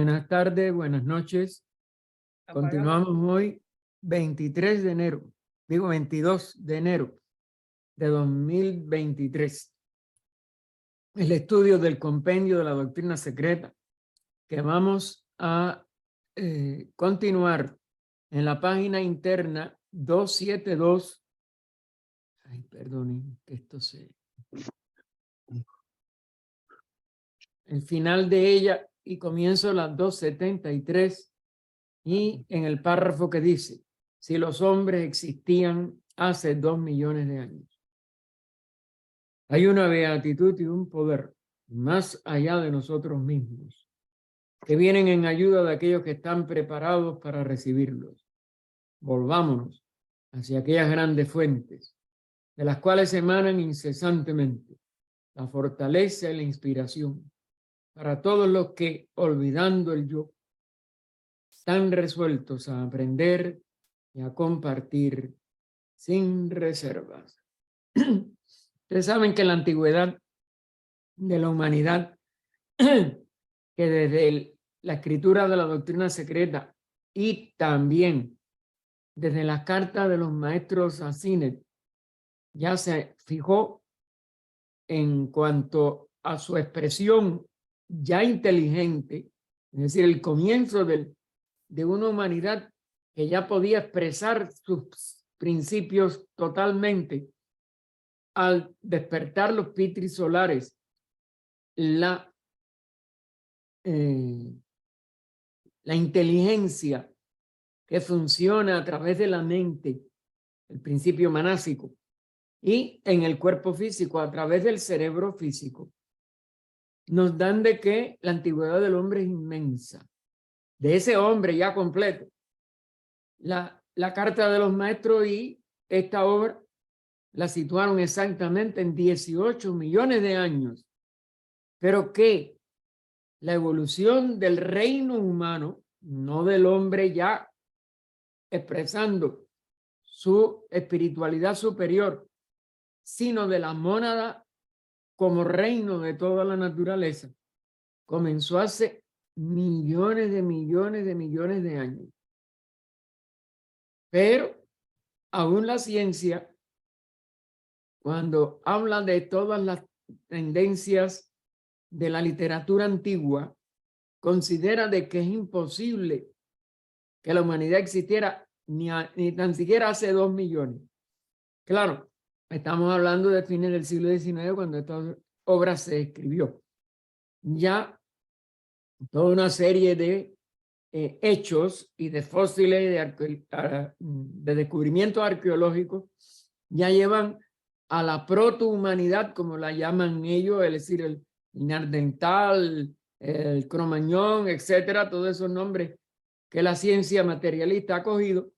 Buenas tardes, buenas noches. Continuamos hoy 23 de enero, digo 22 de enero de 2023. El estudio del compendio de la doctrina secreta que vamos a continuar en la página interna 272. Ay, perdonen que esto se... El final de ella y comienzo las 273 y en el párrafo que dice: si los hombres existían hace 2 millones de años. Hay una beatitud y un poder más allá de nosotros mismos, que vienen en ayuda de aquellos que están preparados para recibirlos. Volvámonos hacia aquellas grandes fuentes, de las cuales emanan incesantemente la fortaleza y la inspiración para todos los que, olvidando el yo, están resueltos a aprender y a compartir sin reservas. Ustedes saben que en la antigüedad de la humanidad, que desde la escritura de la doctrina secreta y también desde las cartas de los maestros Asinet, ya se fijó en cuanto a su expresión ya inteligente, es decir, el comienzo de una humanidad que ya podía expresar sus principios totalmente al despertar los pitris solares, la inteligencia que funciona a través de la mente, el principio manásico, y en el cuerpo físico a través del cerebro físico, nos dan de que la antigüedad del hombre es inmensa. De ese hombre ya completo, la carta de los maestros y esta obra la situaron exactamente en 18 millones de años, pero que la evolución del reino humano, no del hombre ya expresando su espiritualidad superior, sino de la mónada como reino de toda la naturaleza, comenzó hace millones de millones de millones de años. Pero aún la ciencia, cuando habla de todas las tendencias de la literatura antigua, considera de que es imposible que la humanidad existiera ni tan siquiera hace 2 millones. Claro, estamos hablando de fines del siglo XIX cuando esta obra se escribió. Ya toda una serie de hechos y de fósiles de descubrimientos arqueológicos ya llevan a la protohumanidad, como la llaman ellos, es decir, el Neandertal, el Cromañón, etcétera, todos esos nombres que la ciencia materialista ha cogido,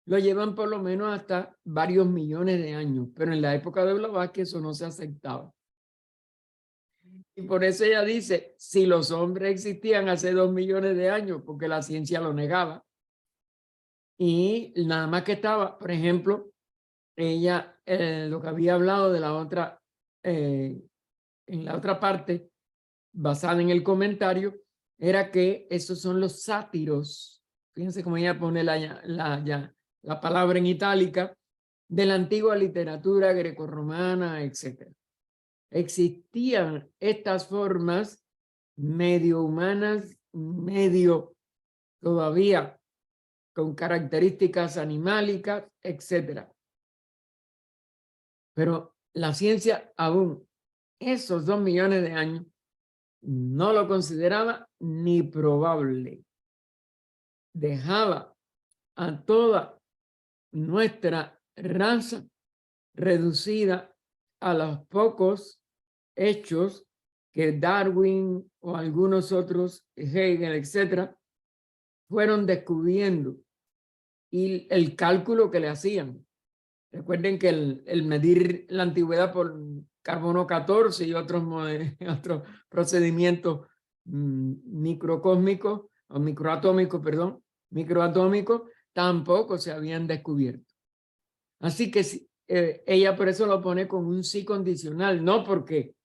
lo llevan por lo menos hasta varios millones de años, pero en la época de Blavatsky eso no se aceptaba. Y por eso ella dice, si los hombres existían hace 2 millones de años, porque la ciencia lo negaba, y nada más que estaba, por ejemplo, ella, lo que había hablado de la otra, en la otra parte, basada en el comentario, era que esos son los sátiros. Fíjense cómo ella pone la palabra en itálica, de la antigua literatura grecorromana, etc. Existían estas formas medio humanas, medio todavía con características animálicas, etc. Pero la ciencia aún esos 2 millones de años no lo consideraba ni probable. Dejaba a toda nuestra raza reducida a los pocos hechos que Darwin o algunos otros, Hegel, etcétera, fueron descubriendo y el cálculo que le hacían. Recuerden que el medir la antigüedad por carbono 14 y otros procedimientos microcósmicos o microatómicos, perdón, microatómicos, tampoco se habían descubierto. Así que ella por eso lo pone con un sí condicional, no porque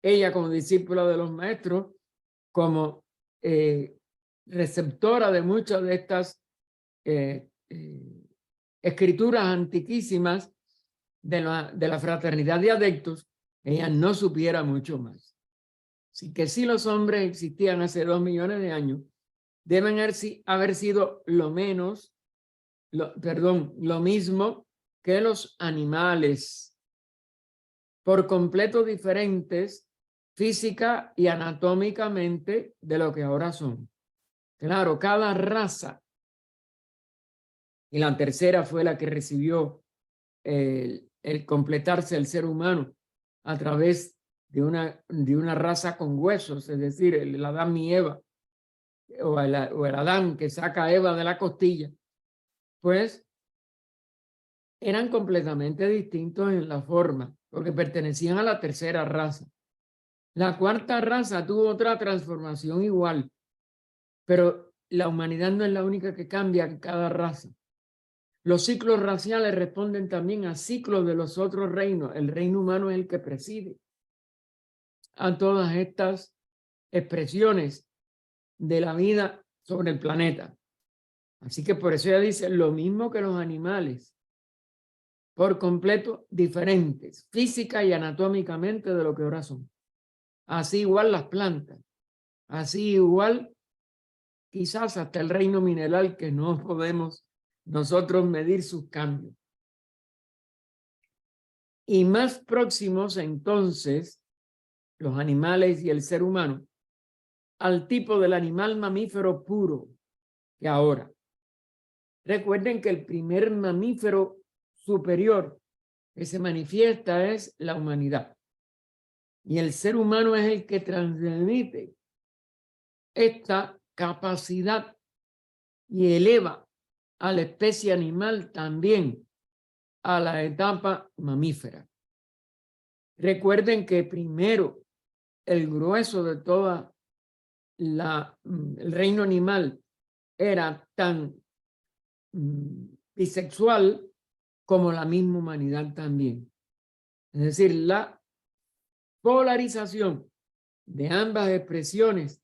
ella como discípula de los maestros, como receptora de muchas de estas escrituras antiquísimas de la fraternidad de adeptos, ella no supiera mucho más. Así que si los hombres existían hace 2 millones de años, deben haber sido lo mismo que los animales, por completo diferentes física y anatómicamente de lo que ahora son. Claro, cada raza, y la tercera fue la que recibió el completarse el ser humano a través de una raza con huesos, es decir, el Adán y Eva, o el Adán que saca a Eva de la costilla, pues eran completamente distintos en la forma, porque pertenecían a la tercera raza. La cuarta raza tuvo otra transformación igual, pero la humanidad no es la única que cambia en cada raza. Los ciclos raciales responden también a ciclos de los otros reinos. El reino humano es el que preside a todas estas expresiones de la vida sobre el planeta. Así que por eso ella dice lo mismo que los animales, por completo diferentes, física y anatómicamente de lo que ahora son. Así igual las plantas, así igual quizás hasta el reino mineral que no podemos nosotros medir sus cambios. Y más próximos entonces, los animales y el ser humano, al tipo del animal mamífero puro que ahora. Recuerden que el primer mamífero superior que se manifiesta es la humanidad. Y el ser humano es el que transmite esta capacidad y eleva a la especie animal también a la etapa mamífera. Recuerden que primero el grueso de toda el reino animal era tan bisexual como la misma humanidad también. Es decir, la polarización de ambas expresiones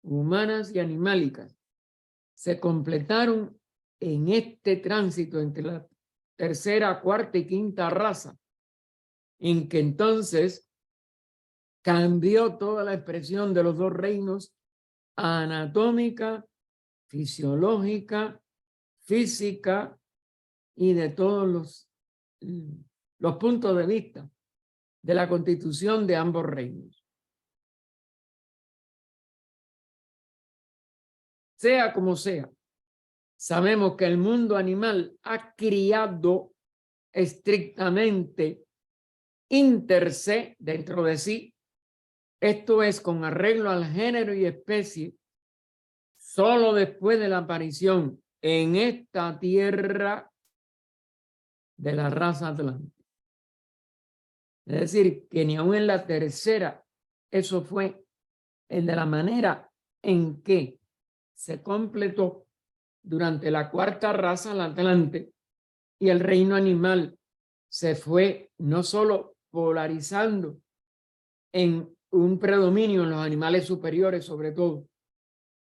humanas y animálicas se completaron en este tránsito entre la tercera, cuarta y quinta raza, en que entonces cambió toda la expresión de los dos reinos, anatómica, fisiológica, física y de todos los puntos de vista de la constitución de ambos reinos. Sea como sea, sabemos que el mundo animal ha criado estrictamente inter se dentro de sí, esto es con arreglo al género y especie, solo después de la aparición en esta tierra de la raza atlántica. Es decir, que ni aún en la tercera, eso fue el de la manera en que se completó durante la cuarta raza, la Atlante, y el reino animal se fue no solo polarizando en un predominio en los animales superiores, sobre todo,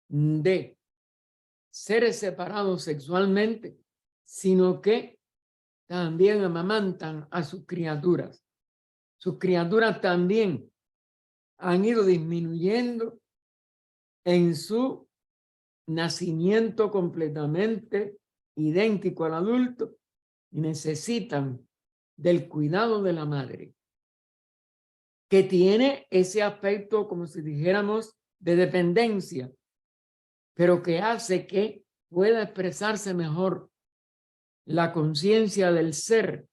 de seres separados sexualmente, sino que también amamantan a sus criaturas. Sus criaturas también han ido disminuyendo en su nacimiento completamente idéntico al adulto y necesitan del cuidado de la madre, que tiene ese aspecto, como si dijéramos, de dependencia, pero que hace que pueda expresarse mejor la conciencia del ser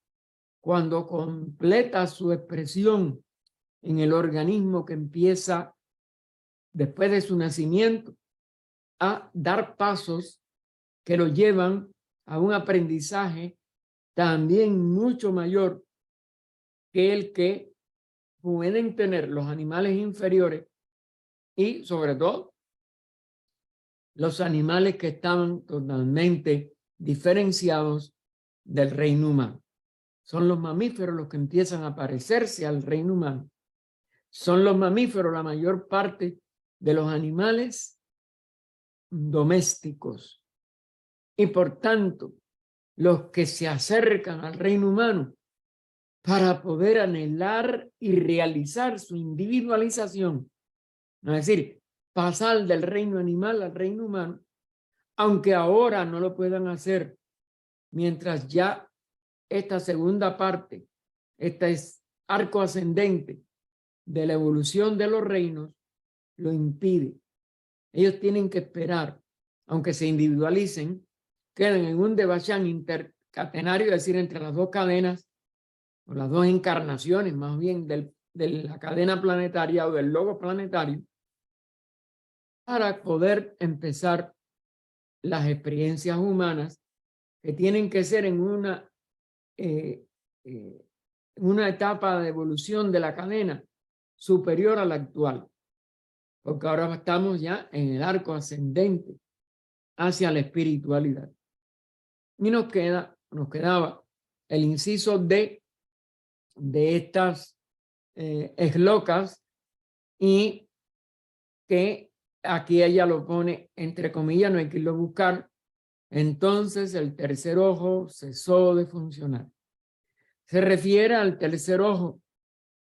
cuando completa su expresión en el organismo que empieza después de su nacimiento a dar pasos que lo llevan a un aprendizaje también mucho mayor que el que pueden tener los animales inferiores y sobre todo los animales que estaban totalmente diferenciados del reino humano. Son los mamíferos los que empiezan a parecerse al reino humano. Son los mamíferos la mayor parte de los animales domésticos. Y por tanto, los que se acercan al reino humano para poder anhelar y realizar su individualización, es decir, pasar del reino animal al reino humano, aunque ahora no lo puedan hacer, mientras ya esta segunda parte, este es arco ascendente de la evolución de los reinos, lo impide. Ellos tienen que esperar, aunque se individualicen, queden en un devachan intercatenario, es decir, entre las dos cadenas, o las dos encarnaciones, más bien, de la cadena planetaria o del logo planetario, para poder empezar las experiencias humanas que tienen que ser en una etapa de evolución de la cadena superior a la actual, porque ahora estamos ya en el arco ascendente hacia la espiritualidad. Y nos quedaba el inciso D de estas eslocas, y que aquí ella lo pone entre comillas, no hay que irlo a buscar. Entonces el tercer ojo cesó de funcionar. Se refiere al tercer ojo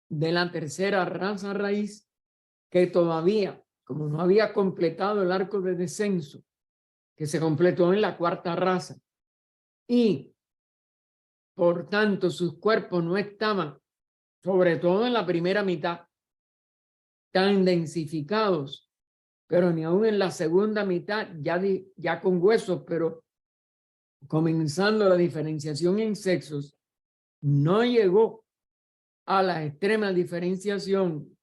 de la tercera raza raíz, que todavía, como no había completado el arco de descenso, que se completó en la cuarta raza, y por tanto sus cuerpos no estaban, sobre todo en la primera mitad, tan densificados, pero ni aún en la segunda mitad, ya con huesos, pero comenzando la diferenciación en sexos, no llegó a la extrema diferenciación,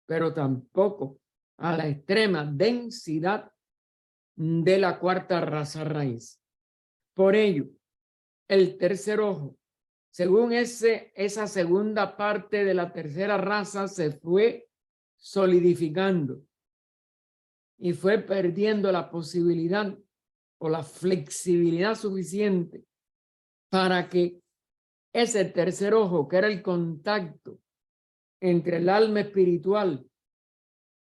pero tampoco a la extrema densidad de la cuarta raza raíz. Por ello, el tercer ojo, según esa segunda parte de la tercera raza, se fue solidificando y fue perdiendo la posibilidad o la flexibilidad suficiente para que ese tercer ojo, que era el contacto entre el alma espiritual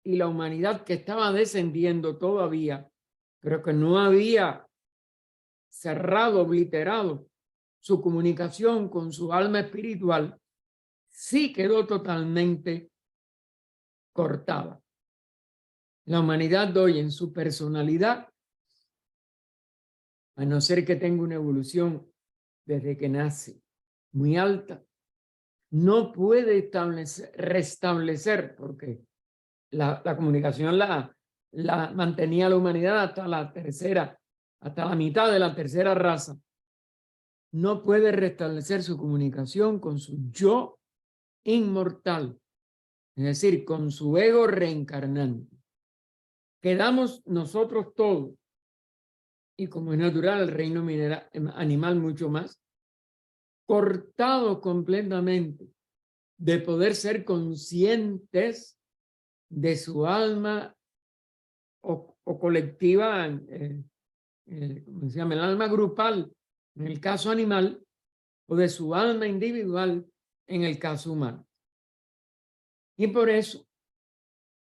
y la humanidad que estaba descendiendo todavía, pero que no había cerrado, obliterado su comunicación con su alma espiritual, sí quedó totalmente cortada. La humanidad de hoy, en su personalidad, a no ser que tenga una evolución desde que nace muy alta, no puede restablecer, porque la comunicación la mantenía la humanidad hasta la mitad de la tercera raza. No puede restablecer su comunicación con su yo inmortal, es decir, con su ego reencarnante. Quedamos nosotros todos, y como es natural el reino animal mucho más, cortados completamente de poder ser conscientes de su alma o colectiva, ¿cómo se llama? El alma grupal, en el caso animal, o de su alma individual, en el caso humano. Y por eso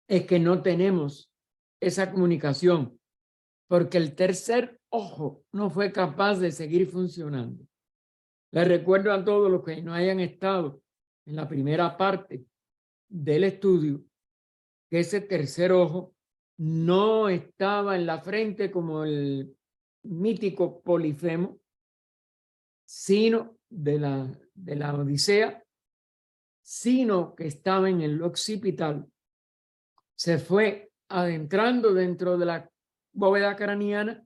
es que no tenemos esa comunicación, porque el tercer ojo no fue capaz de seguir funcionando. Les recuerdo a todos los que no hayan estado en la primera parte del estudio que ese tercer ojo no estaba en la frente como el mítico Polifemo, sino de la Odisea, sino que estaba en el occipital. Se fue adentrando dentro de la bóveda craneana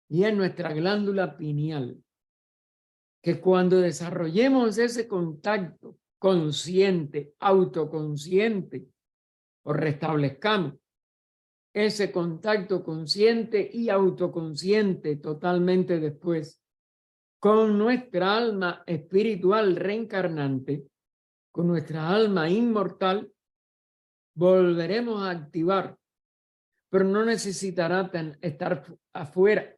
y en nuestra glándula pineal, que cuando desarrollemos ese contacto consciente, autoconsciente, o restablezcamos ese contacto consciente y autoconsciente totalmente después con nuestra alma espiritual reencarnante, con nuestra alma inmortal, volveremos a activar, pero no necesitará estar afuera,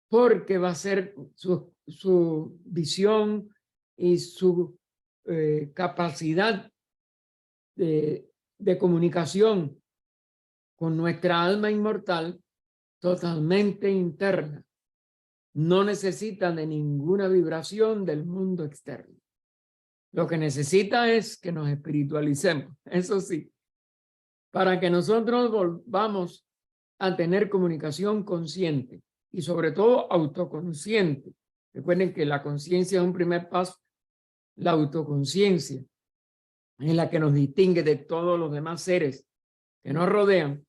porque va a ser su visión y su capacidad de comunicación con nuestra alma inmortal totalmente interna. No necesita de ninguna vibración del mundo externo. Lo que necesita es que nos espiritualicemos, eso sí, para que nosotros volvamos a tener comunicación consciente y sobre todo autoconsciente. Recuerden que la conciencia es un primer paso, la autoconciencia es la que nos distingue de todos los demás seres que nos rodean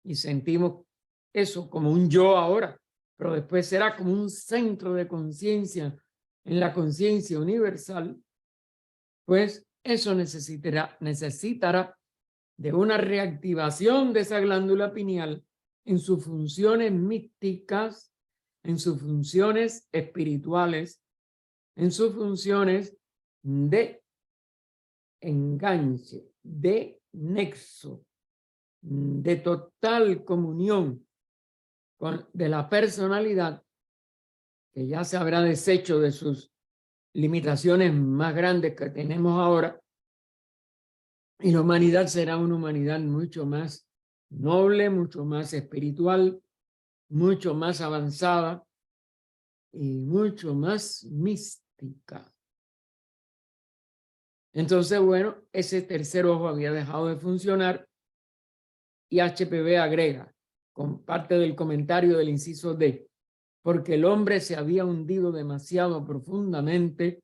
y sentimos eso como un yo ahora, pero después será como un centro de conciencia en la conciencia universal, pues eso necesitará de una reactivación de esa glándula pineal en sus funciones místicas, en sus funciones espirituales, en sus funciones de enganche, de nexo, de total comunión de la personalidad que ya se habrá deshecho de sus limitaciones más grandes que tenemos ahora, y la humanidad será una humanidad mucho más noble, mucho más espiritual, mucho más avanzada y mucho más mística. Entonces, bueno, ese tercer ojo había dejado de funcionar y HPB agrega, con parte del comentario del inciso D, porque el hombre se había hundido demasiado profundamente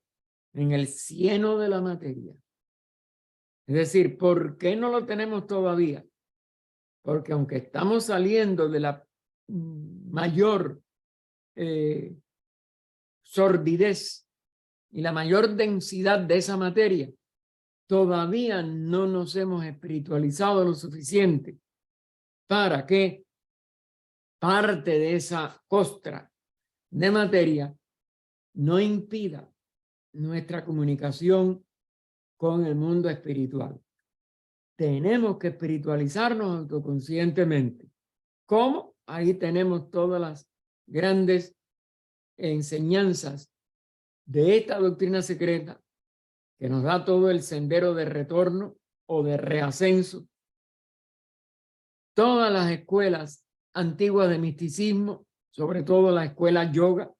en el cieno de la materia. Es decir, ¿por qué no lo tenemos todavía? Porque aunque estamos saliendo de la mayor sordidez y la mayor densidad de esa materia, todavía no nos hemos espiritualizado lo suficiente para que parte de esa costra de materia no impida nuestra comunicación con el mundo espiritual. Tenemos que espiritualizarnos autoconscientemente. ¿Cómo? Ahí tenemos todas las grandes enseñanzas de esta doctrina secreta que nos da todo el sendero de retorno o de reascenso. Todas las escuelas antiguas de misticismo, sobre todo la escuela yoga,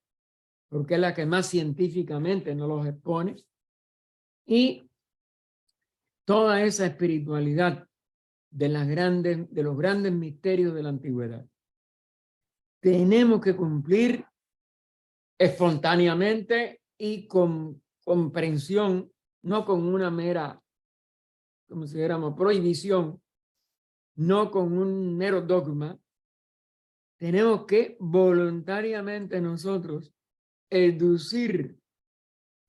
porque es la que más científicamente nos los expone, y toda esa espiritualidad de los grandes misterios de la antigüedad. Tenemos que cumplir espontáneamente y con comprensión, no con una mera, como si dijéramos, prohibición, no con un mero dogma. Tenemos que voluntariamente nosotros educir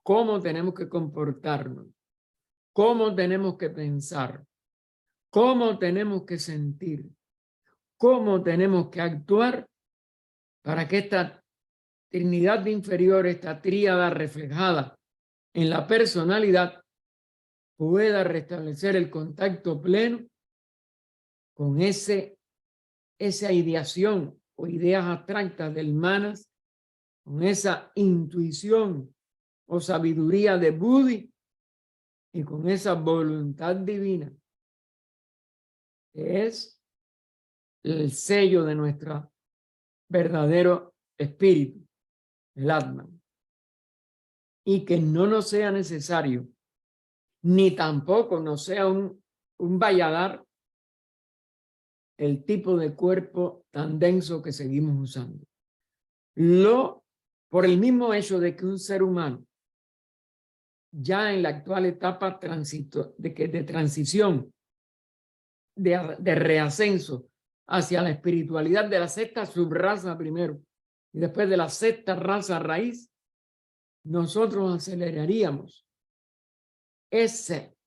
cómo tenemos que comportarnos, cómo tenemos que pensar, cómo tenemos que sentir, cómo tenemos que actuar para que esta Trinidad inferior, esta tríada reflejada en la personalidad, pueda restablecer el contacto pleno con esa ideación o ideas abstractas del manas, con esa intuición o sabiduría de Buddhi y con esa voluntad divina, que es el sello de nuestro verdadero espíritu, el Atman. Y que no nos sea necesario, ni tampoco nos sea un valladar el tipo de cuerpo tan denso que seguimos usando. Por el mismo hecho de que un ser humano, ya en la actual etapa de transición, de reascenso hacia la espiritualidad de la sexta subraza primero, y después de la sexta raza raíz, nosotros aceleraríamos ese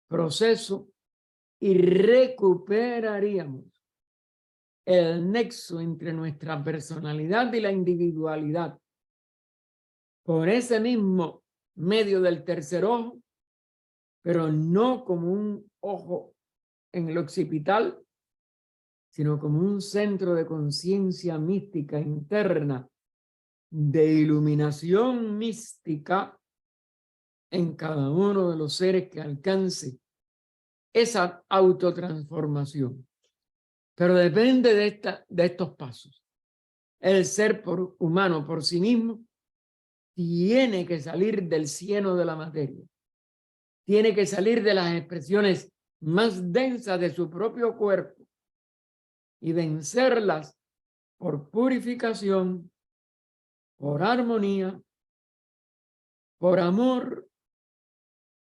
proceso y recuperaríamos el nexo entre nuestra personalidad y la individualidad por ese mismo medio del tercer ojo, pero no como un ojo en el occipital, sino como un centro de conciencia mística interna, de iluminación mística en cada uno de los seres que alcance esa autotransformación. Pero depende de estos pasos. El ser humano por sí mismo tiene que salir del cieno de la materia. Tiene que salir de las expresiones más densas de su propio cuerpo y vencerlas por purificación, por armonía, por amor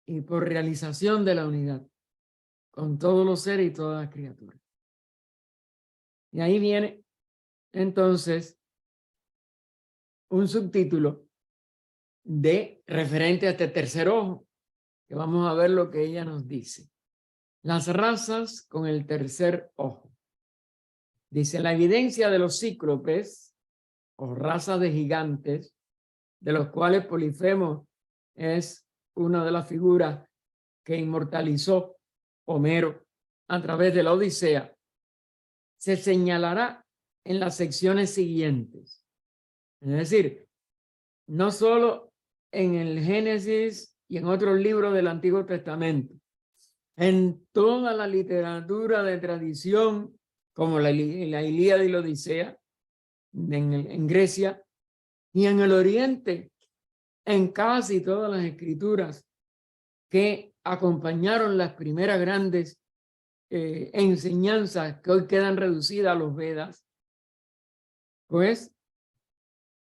y por realización de la unidad con todos los seres y todas las criaturas. Y ahí viene entonces un subtítulo de referente a este tercer ojo, que vamos a ver lo que ella nos dice. Las razas con el tercer ojo. Dice, la evidencia de los cíclopes o razas de gigantes, de los cuales Polifemo es una de las figuras que inmortalizó Homero a través de la Odisea, se señalará en las secciones siguientes. Es decir, no solo en el Génesis y en otros libros del Antiguo Testamento, en toda la literatura de tradición, como la Ilíada y la Odisea, en Grecia, y en el Oriente, en casi todas las escrituras que acompañaron las primeras grandes enseñanzas que hoy quedan reducidas a los Vedas, pues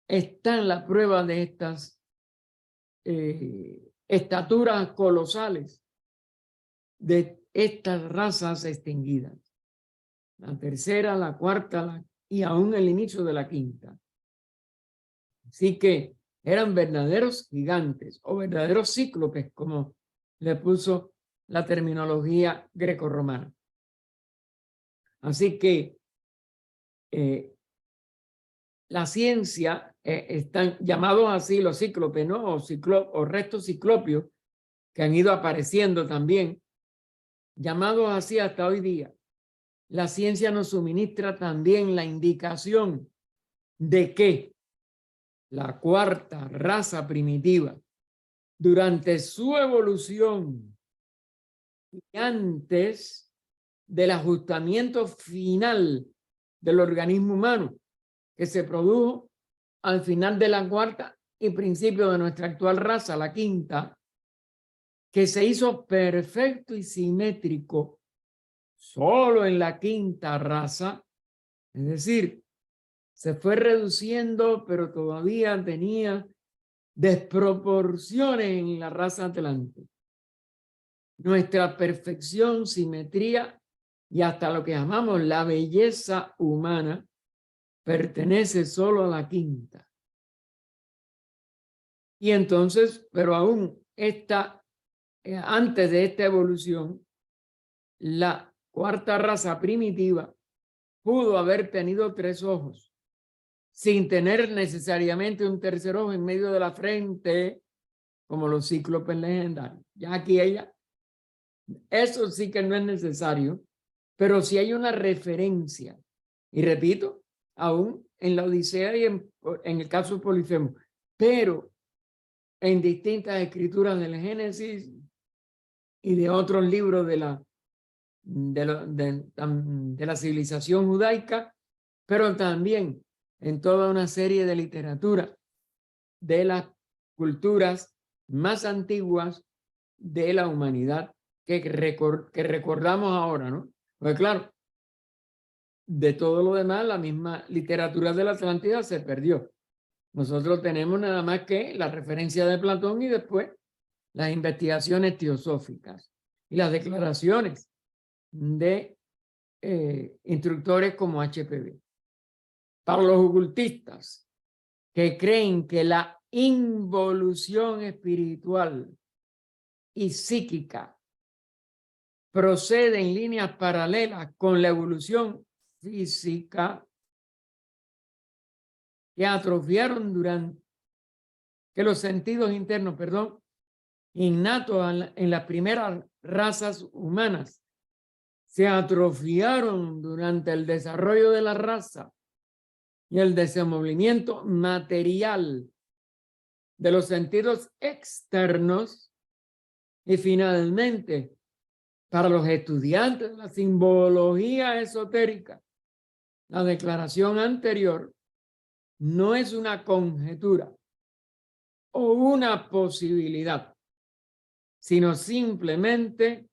están la prueba de estas estaturas colosales de estas razas extinguidas. La tercera, la cuarta y aún el inicio de la quinta. Así que eran verdaderos gigantes o verdaderos cíclopes, como le puso la terminología grecorromana. Así que la ciencia están llamados así los cíclopes, ¿no? O restos ciclopios que han ido apareciendo también, llamados así hasta hoy día. La ciencia nos suministra también la indicación de que la cuarta raza primitiva, durante su evolución y antes del ajustamiento final del organismo humano, que se produjo al final de la cuarta y principio de nuestra actual raza, la quinta, que se hizo perfecto y simétrico solo en la quinta raza, es decir, se fue reduciendo, pero todavía tenía desproporciones en la raza atlante. Nuestra perfección, simetría y hasta lo que llamamos la belleza humana pertenece solo a la quinta. Y entonces, pero aún antes de esta evolución, la cuarta raza primitiva pudo haber tenido 3 ojos, sin tener necesariamente un tercer ojo en medio de la frente, como los cíclopes legendarios. Ya aquí eso sí que no es necesario, pero sí hay una referencia. Y repito, aún en la Odisea y en el caso de Polifemo, pero en distintas escrituras del Génesis y de otros libros de la civilización judaica, pero también en toda una serie de literatura de las culturas más antiguas de la humanidad que recordamos ahora, ¿no? Pues claro, de todo lo demás, la misma literatura de la Atlántida se perdió. Nosotros tenemos nada más que la referencia de Platón y después las investigaciones teosóficas y las declaraciones de instructores como HPV. Para los ocultistas que creen que la involución espiritual y psíquica procede en líneas paralelas con la evolución física, que atrofiaron que los sentidos internos, innatos en las primeras razas humanas, se atrofiaron durante el desarrollo de la raza y el desenvolvimiento material de los sentidos externos, y finalmente Para los estudiantes de la simbología esotérica, la declaración anterior no es una conjetura o una posibilidad, sino simplemente,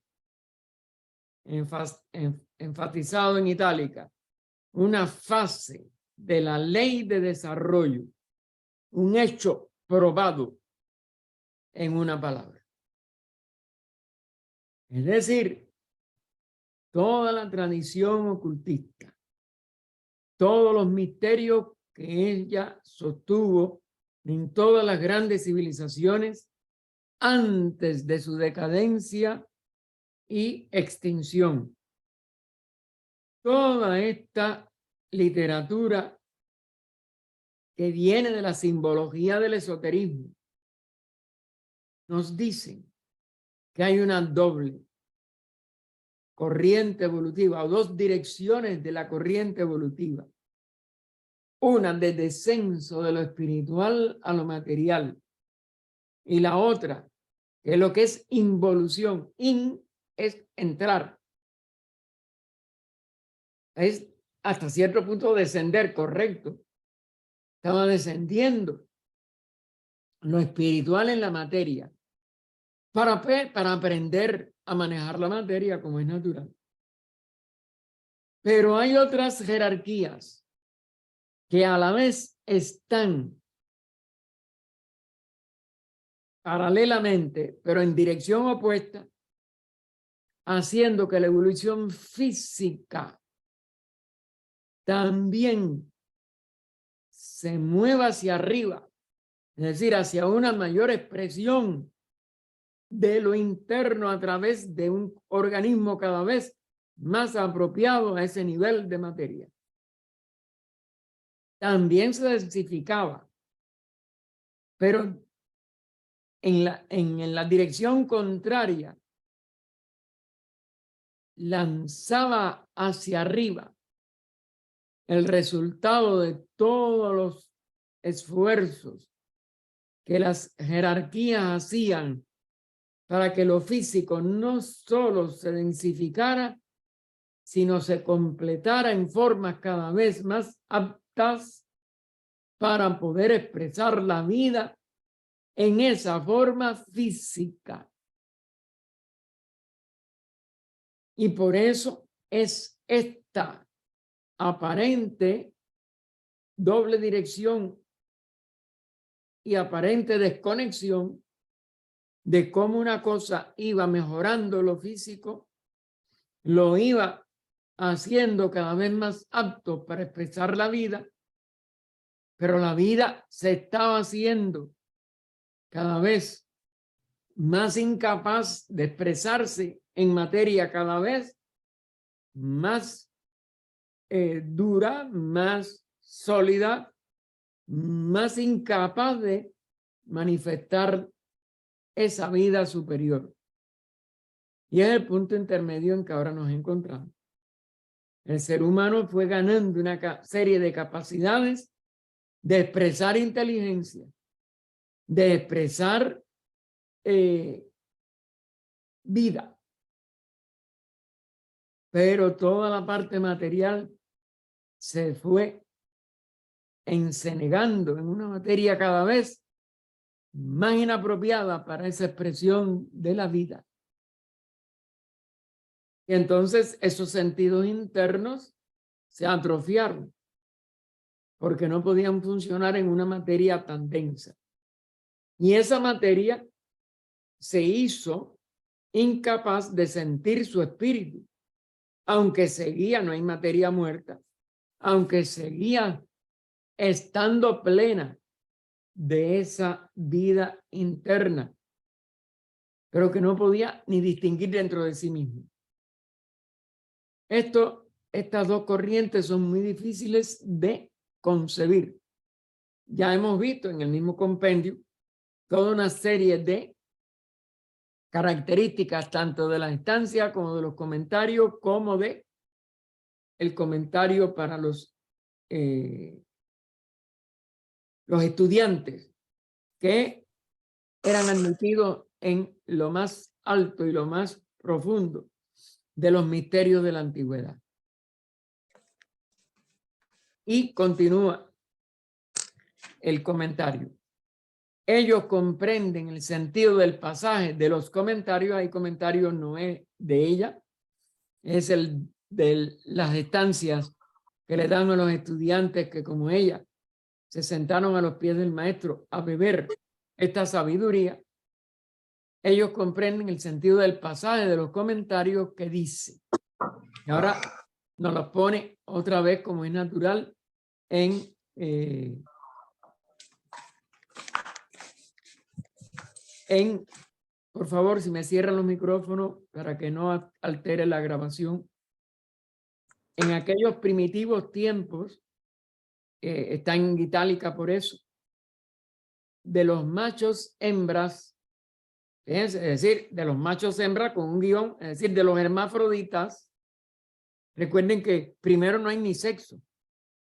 enfatizado en itálica, una fase de la ley de desarrollo, un hecho probado en una palabra. Es decir, toda la tradición ocultista, todos los misterios que ella sostuvo en todas las grandes civilizaciones antes de su decadencia y extinción. Toda esta literatura que viene de la simbología del esoterismo nos dice que hay una doble corriente evolutiva o dos direcciones de la corriente evolutiva. Una de descenso de lo espiritual a lo material y la otra, que es lo que es involución. Es entrar. Es hasta cierto punto descender, correcto. Estaba descendiendo lo espiritual en la materia para aprender a manejar la materia como es natural. Pero hay otras jerarquías que a la vez están paralelamente, pero en dirección opuesta, haciendo que la evolución física también se mueva hacia arriba, es decir, hacia una mayor expresión de lo interno a través de un organismo cada vez más apropiado a ese nivel de materia. También se densificaba, pero en la dirección contraria, lanzaba hacia arriba el resultado de todos los esfuerzos que las jerarquías hacían para que lo físico no solo se densificara, sino se completara en formas cada vez más aptas para poder expresar la vida en esa forma física. Y por eso es esta aparente doble dirección y aparente desconexión de cómo una cosa iba mejorando lo físico, lo iba haciendo cada vez más apto para expresar la vida, pero la vida se estaba haciendo cada vez más incapaz de expresarse en materia cada vez más dura, más sólida, más incapaz de manifestar esa vida superior. Y es el punto intermedio en que ahora nos encontramos. El ser humano fue ganando una serie de capacidades de expresar inteligencia, de expresar vida. Pero toda la parte material se fue encenegando en una materia cada vez más inapropiada para esa expresión de la vida. Y entonces esos sentidos internos se atrofiaron porque no podían funcionar en una materia tan densa. Y esa materia se hizo incapaz de sentir su espíritu, aunque seguía, no hay materia muerta, aunque seguía estando plena de esa vida interna, pero que no podía ni distinguir dentro de sí mismo. Estas dos corrientes son muy difíciles de concebir. Ya hemos visto en el mismo compendio toda una serie de características tanto de la instancia como de los comentarios, como de el comentario para los estudiantes que eran admitidos en lo más alto y lo más profundo de los misterios de la antigüedad. Y continúa el comentario. Ellos comprenden el sentido del pasaje de los comentarios. Hay comentarios, no es de ella, es el de las estancias que le dan a los estudiantes que como ella se sentaron a los pies del maestro a beber esta sabiduría. Ellos comprenden el sentido del pasaje de los comentarios que dice. Y ahora nos lo pone otra vez como es natural por favor, si me cierran los micrófonos para que no altere la grabación. En aquellos primitivos tiempos, está en itálica por eso, de los machos hembras, es decir, de los machos hembras con un guión, es decir, de los hermafroditas. Recuerden que primero no hay ni sexo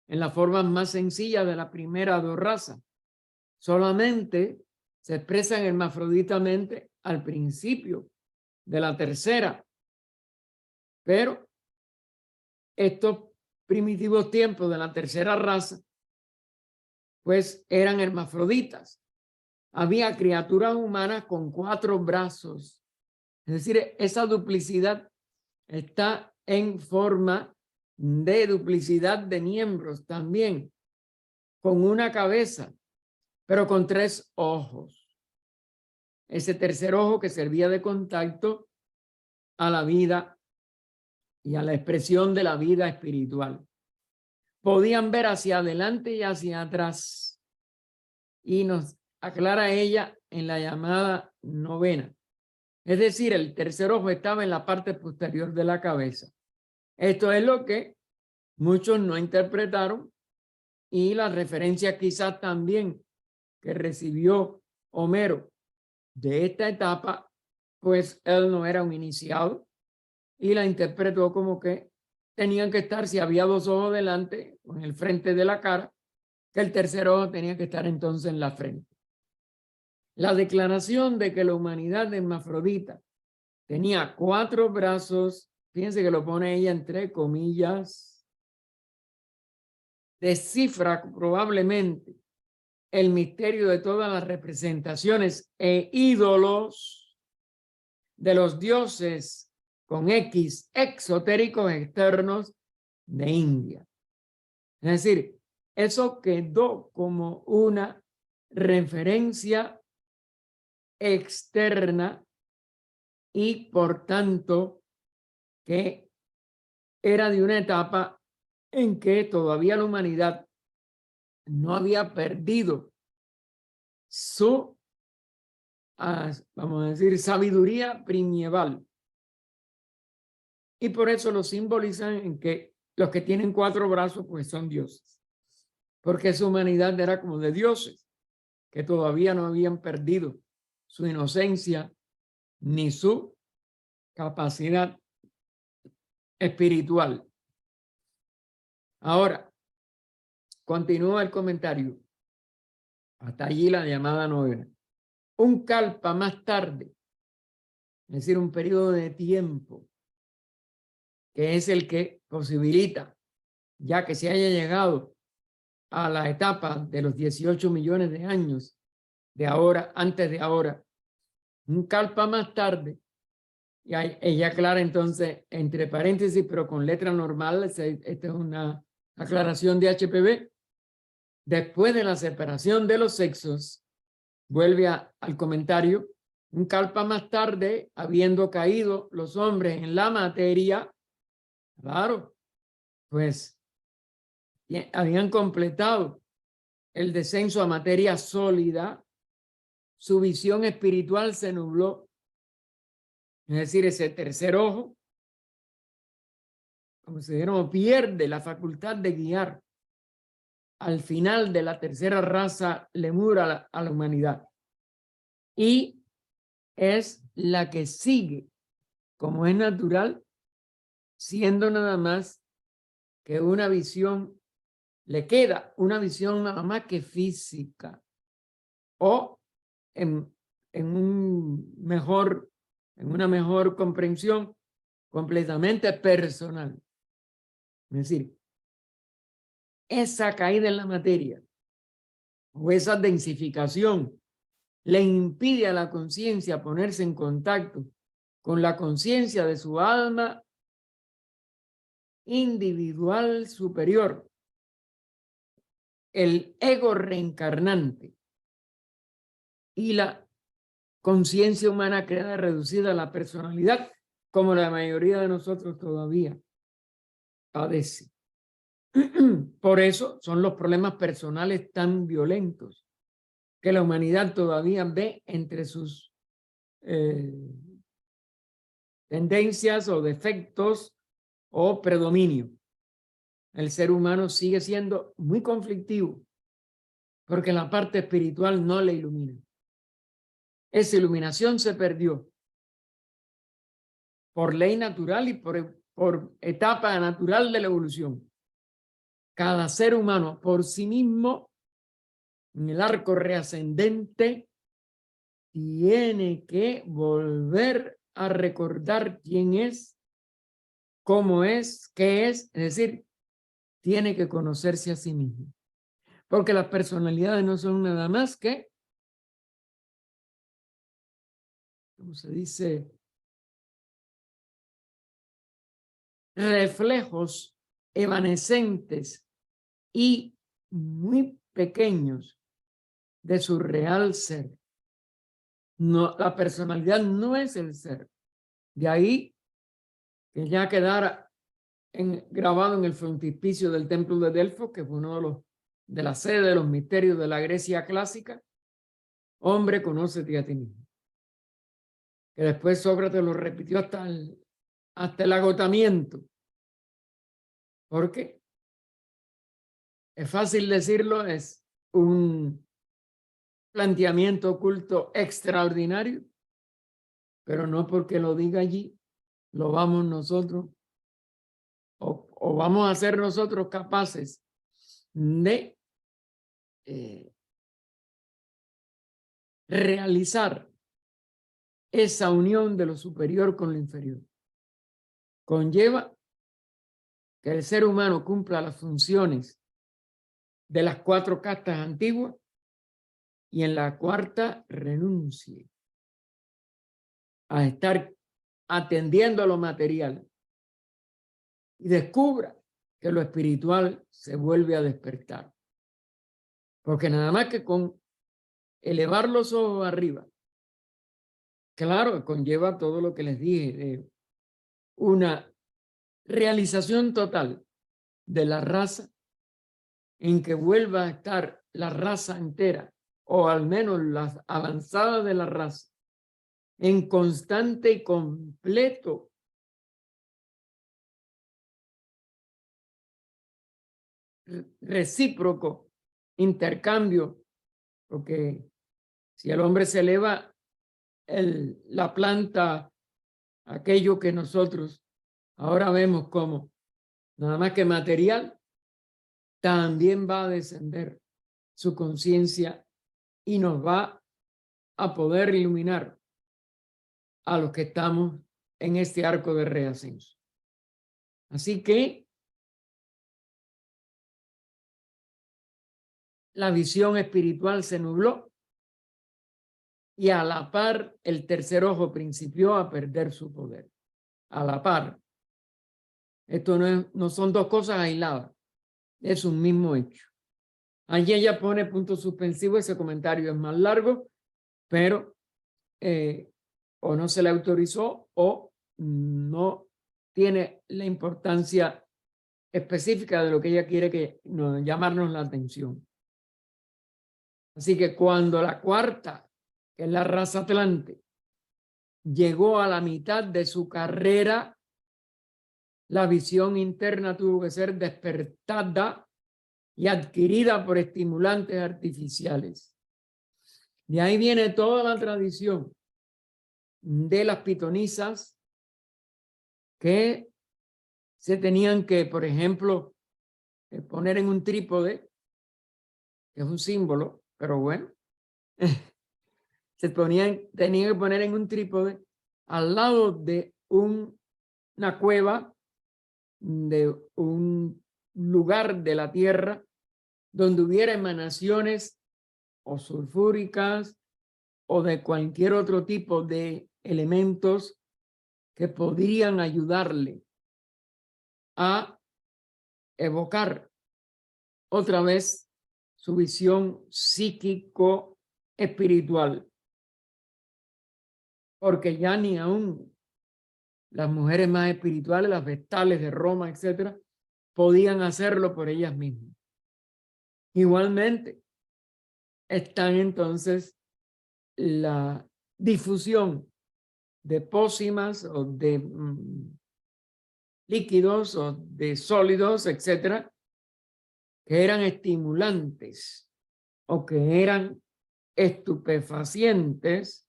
en la forma más sencilla de la primera dos razas. Solamente se expresan hermafroditamente al principio de la tercera. Pero estos primitivos tiempos de la tercera raza, pues eran hermafroditas. Había criaturas humanas con 4 brazos. Es decir, esa duplicidad está en forma de duplicidad de miembros también, con una cabeza, pero con 3 ojos. Ese tercer ojo que servía de contacto a la vida y a la expresión de la vida espiritual. Podían ver hacia adelante y hacia atrás. Y nos aclara ella en la llamada novena. Es decir, el tercer ojo estaba en la parte posterior de la cabeza. Esto es lo que muchos no interpretaron, y la referencia quizás también que recibió Homero de esta etapa, pues él no era un iniciado y la interpretó como que tenían que estar, si había 2 ojos delante o en el frente de la cara, que el tercer ojo tenía que estar entonces en la frente. La declaración de que la humanidad hermafrodita tenía 4 brazos, fíjense que lo pone ella entre comillas, descifra probablemente el misterio de todas las representaciones e ídolos de los dioses con X exotéricos externos de India. Es decir, eso quedó como una referencia externa y por tanto que era de una etapa en que todavía la humanidad no había perdido su, vamos a decir, sabiduría primeval. Y por eso lo simbolizan en que los que tienen 4 brazos pues son dioses. Porque su humanidad era como de dioses, que todavía no habían perdido su inocencia ni su capacidad espiritual. Ahora, continúa el comentario. Hasta allí la llamada novena. Un kalpa más tarde, es decir, un periodo de tiempo, que es el que posibilita, ya que se haya llegado a la etapa de los 18 millones de años de ahora, antes de ahora, un kalpa más tarde, y ella aclara entonces entre paréntesis, pero con letra normal, esta es una aclaración de HPB, después de la separación de los sexos, vuelve al comentario, un kalpa más tarde, habiendo caído los hombres en la materia, claro, pues habían completado el descenso a materia sólida, su visión espiritual se nubló. Es decir, ese tercer ojo, como se dijeron, pierde la facultad de guiar al final de la tercera raza lemur a la humanidad. Y es la que sigue, como es natural, siendo nada más que una visión, le queda una visión nada más que física, o en una mejor comprensión, completamente personal. Es decir, esa caída en la materia o esa densificación le impide a la conciencia ponerse en contacto con la conciencia de su alma individual superior, el ego reencarnante y la conciencia humana queda reducida a la personalidad, como la mayoría de nosotros todavía padece. Por eso son los problemas personales tan violentos que la humanidad todavía ve entre sus tendencias o defectos o predominio. El ser humano sigue siendo muy conflictivo porque la parte espiritual no le ilumina. Esa iluminación se perdió por ley natural y por etapa natural de la evolución. Cada ser humano por sí mismo, en el arco reascendente, tiene que volver a recordar quién es, cómo es, qué es decir, tiene que conocerse a sí mismo. Porque las personalidades no son nada más que, ¿cómo se dice? Reflejos evanescentes y muy pequeños de su real ser. No, la personalidad no es el ser. De ahí que ya quedara grabado en el frontispicio del templo de Delfos, que fue uno de la sede de los misterios de la Grecia clásica: hombre, conócete a ti mismo. Que después Sócrates lo repitió hasta el agotamiento. ¿Por qué? Es fácil decirlo, es un planteamiento oculto extraordinario, pero no porque lo diga allí, lo vamos nosotros o vamos a ser nosotros capaces de realizar esa unión de lo superior con lo inferior. Conlleva que el ser humano cumpla las funciones de las 4 castas antiguas y en la cuarta renuncie a estar atendiendo a lo material y descubra que lo espiritual se vuelve a despertar. Porque nada más que con elevar los ojos arriba, claro, conlleva todo lo que les dije, de una realización total de la raza, en que vuelva a estar la raza entera, o al menos las avanzadas de la raza, en constante y completo recíproco intercambio, porque si el hombre se eleva, la planta, aquello que nosotros ahora vemos como nada más que material, también va a descender su conciencia y nos va a poder iluminar a los que estamos en este arco de reascenso. Así que la visión espiritual se nubló y a la par el tercer ojo principió a perder su poder. A la par. Esto no son dos cosas aisladas, es un mismo hecho. Allí ella pone punto suspensivo, ese comentario es más largo, pero o no se le autorizó o no tiene la importancia específica de lo que ella quiere llamarnos la atención. Así que cuando la cuarta, que es la raza Atlante, llegó a la mitad de su carrera, la visión interna tuvo que ser despertada y adquirida por estimulantes artificiales. De ahí viene toda la tradición de las pitonisas que se tenían que, por ejemplo, poner en un trípode, que es un símbolo, pero bueno, tenían que poner en un trípode al lado de un una cueva, de un lugar de la tierra donde hubiera emanaciones o sulfúricas o de cualquier otro tipo de elementos que podrían ayudarle a evocar otra vez su visión psíquico-espiritual. Porque ya ni aún las mujeres más espirituales, las vestales de Roma, etcétera, podían hacerlo por ellas mismas. Igualmente, están entonces la difusión de pócimas o de líquidos o de sólidos, etcétera, que eran estimulantes o que eran estupefacientes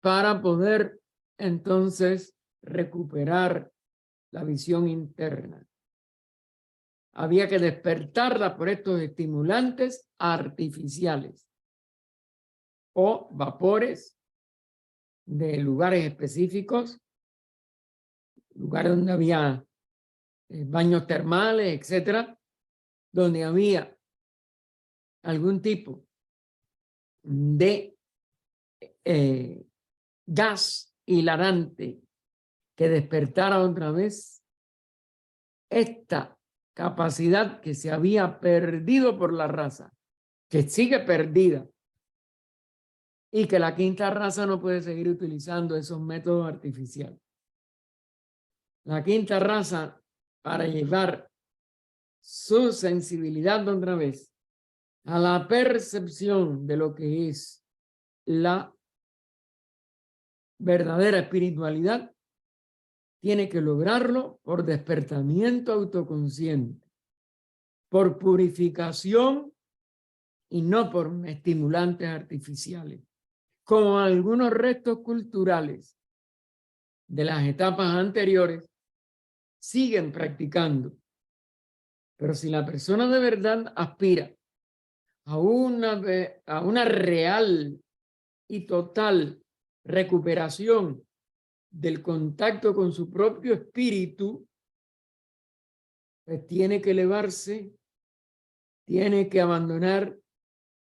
para poder entonces recuperar la visión interna. Había que despertarla por estos estimulantes artificiales o vapores de lugares específicos, lugares donde había baños termales, etcétera, donde había algún tipo de gas hilarante que despertara otra vez esta capacidad que se había perdido por la raza, que sigue perdida, y que la quinta raza no puede seguir utilizando esos métodos artificiales. La quinta raza, para llevar su sensibilidad otra vez a la percepción de lo que es la verdadera espiritualidad, tiene que lograrlo por despertamiento autoconsciente, por purificación y no por estimulantes artificiales, como algunos restos culturales de las etapas anteriores siguen practicando. Pero si la persona de verdad aspira a una real y total recuperación del contacto con su propio espíritu, pues tiene que elevarse, tiene que abandonar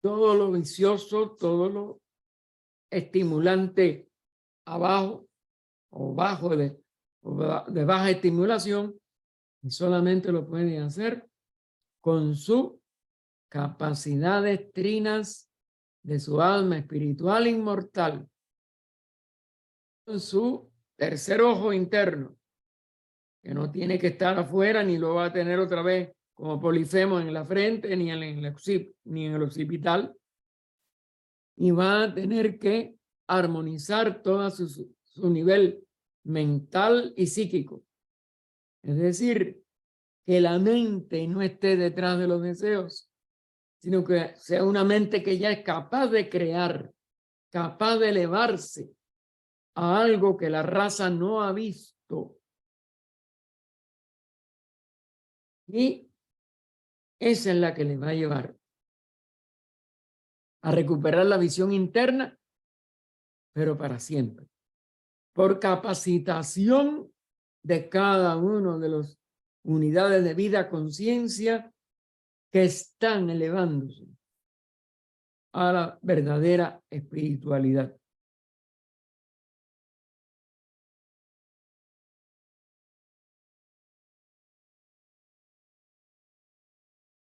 todo lo vicioso, todo lo estimulante abajo o de baja estimulación, y solamente lo puede hacer con su capacidades trinas de su alma espiritual inmortal, con su tercer ojo interno, que no tiene que estar afuera ni lo va a tener otra vez como Polifemo en la frente ni en el occipital, y va a tener que armonizar todo su nivel mental y psíquico. Es decir, que la mente no esté detrás de los deseos, sino que sea una mente que ya es capaz de crear, capaz de elevarse a algo que la raza no ha visto. Y esa es la que le va a llevar a recuperar la visión interna, pero para siempre, por capacitación de cada uno de las unidades de vida, conciencia, que están elevándose a la verdadera espiritualidad.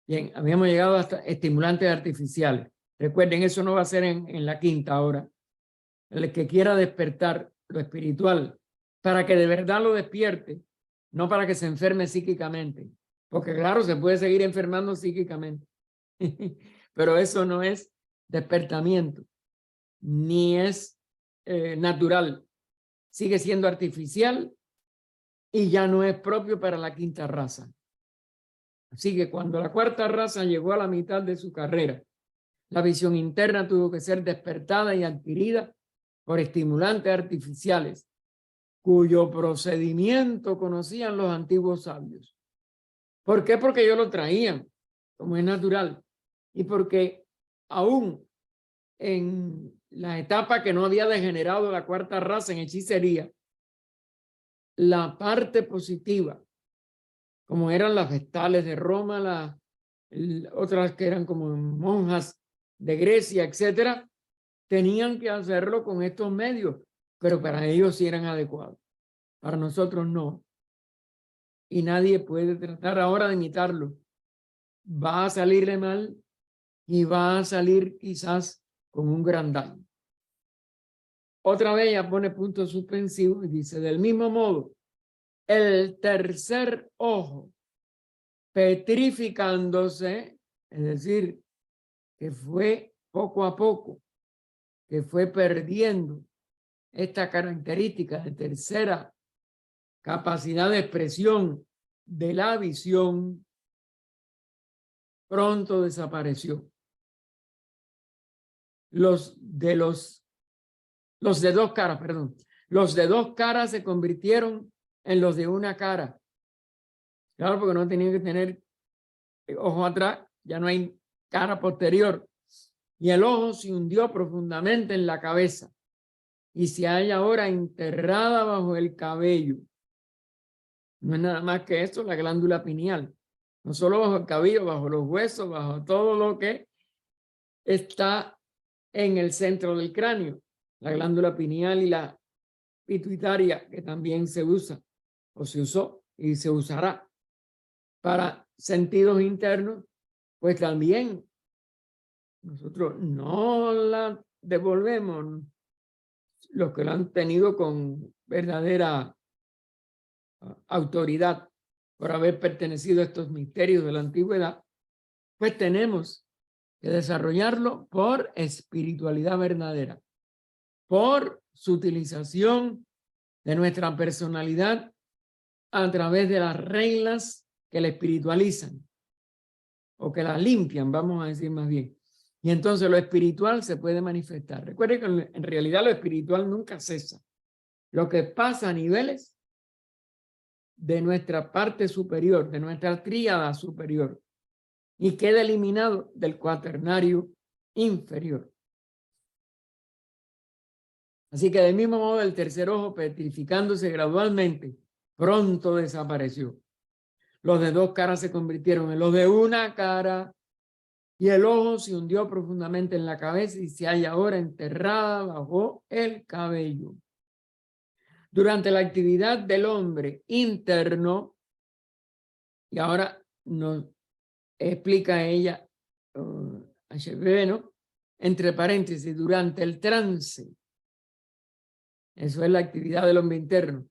Bien, habíamos llegado hasta estimulantes artificiales. Recuerden, eso no va a ser en la quinta ahora. El que quiera despertar lo espiritual, para que de verdad lo despierte, no para que se enferme psíquicamente, porque claro, se puede seguir enfermando psíquicamente, pero eso no es despertamiento, ni es natural, sigue siendo artificial y ya no es propio para la quinta raza. Así que cuando la cuarta raza llegó a la mitad de su carrera, la visión interna tuvo que ser despertada y adquirida por estimulantes artificiales, cuyo procedimiento conocían los antiguos sabios. ¿Por qué? Porque ellos lo traían, como es natural, y porque aún en la etapa que no había degenerado la cuarta raza en hechicería, la parte positiva, como eran las vestales de Roma, otras que eran como monjas de Grecia, etcétera, tenían que hacerlo con estos medios, pero para ellos sí eran adecuados. Para nosotros no. Y nadie puede tratar ahora de imitarlo. Va a salirle mal y va a salir quizás con un gran daño. Otra vez ella pone punto suspensivo y dice, del mismo modo, el tercer ojo petrificándose, es decir, que fue poco a poco, que fue perdiendo esta característica de tercera capacidad de expresión de la visión, pronto desapareció. Los de dos caras, perdón. Los de dos caras se convirtieron en los de una cara. Claro, porque no tenían que tener ojo atrás, ya no hay cara posterior. Y el ojo se hundió profundamente en la cabeza y se halla ahora enterrada bajo el cabello. No es nada más que eso, la glándula pineal. No solo bajo el cabello, bajo los huesos, bajo todo lo que está en el centro del cráneo. La glándula pineal y la pituitaria, que también se usa o se usó y se usará para sentidos internos, pues también nosotros no la devolvemos. Los que lo han tenido con verdadera autoridad por haber pertenecido a estos misterios de la antigüedad, pues tenemos que desarrollarlo por espiritualidad verdadera, por su utilización de nuestra personalidad a través de las reglas que la espiritualizan o que la limpian, vamos a decir más bien. Y entonces lo espiritual se puede manifestar. Recuerden que en realidad lo espiritual nunca cesa. Lo que pasa a niveles de nuestra parte superior, de nuestra tríada superior, y queda eliminado del cuaternario inferior. Así que del mismo modo el tercer ojo, petrificándose gradualmente, pronto desapareció. Los de dos caras se convirtieron en los de una cara y el ojo se hundió profundamente en la cabeza y se halla ahora enterrada bajo el cabello. Durante la actividad del hombre interno, y ahora nos explica ella, ¿no? Entre paréntesis, durante el trance, eso es la actividad del hombre interno,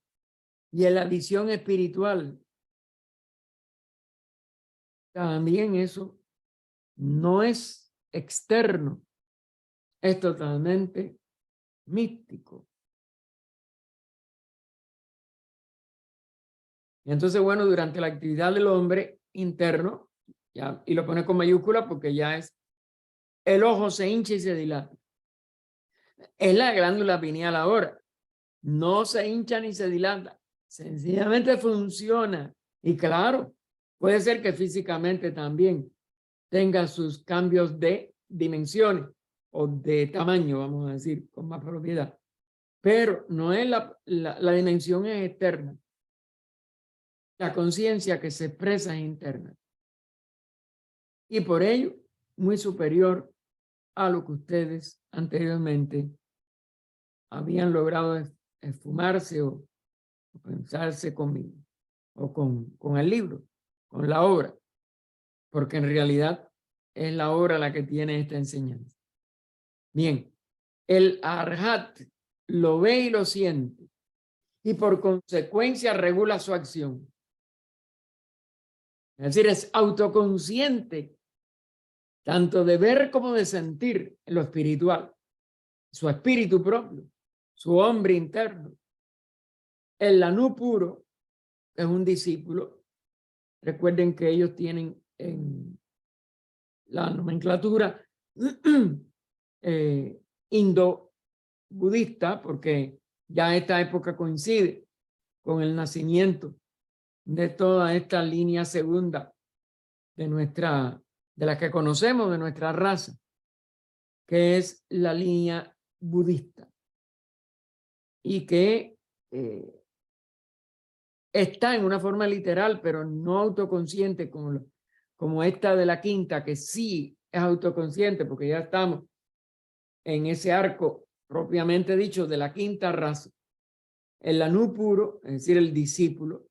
y en la visión espiritual, también eso no es externo, es totalmente místico. Y entonces, bueno, durante la actividad del hombre interno, ya, y lo pone con mayúscula porque ya es, el ojo se hincha y se dilata. Es la glándula pineal ahora. No se hincha ni se dilata. Sencillamente funciona. Y claro, puede ser que físicamente también tenga sus cambios de dimensiones o de tamaño, vamos a decir, con más propiedad. Pero no es la dimensión es externa. La conciencia que se expresa es interna. Y por ello, muy superior a lo que ustedes anteriormente habían logrado esfumarse o pensarse conmigo, o con el libro, con la obra, porque en realidad es la obra la que tiene esta enseñanza. Bien, el arhat lo ve y lo siente, y por consecuencia regula su acción. Es decir, es autoconsciente, tanto de ver como de sentir en lo espiritual, su espíritu propio, su hombre interno. El Lanú puro es un discípulo. Recuerden que ellos tienen en la nomenclatura indo-budista, porque ya esta época coincide con el nacimiento de toda esta línea segunda de la que conocemos, de nuestra raza, que es la línea budista, y que está en una forma literal, pero no autoconsciente como esta de la quinta, que sí es autoconsciente, porque ya estamos en ese arco propiamente dicho de la quinta raza. El Lanú puro, es decir, el discípulo,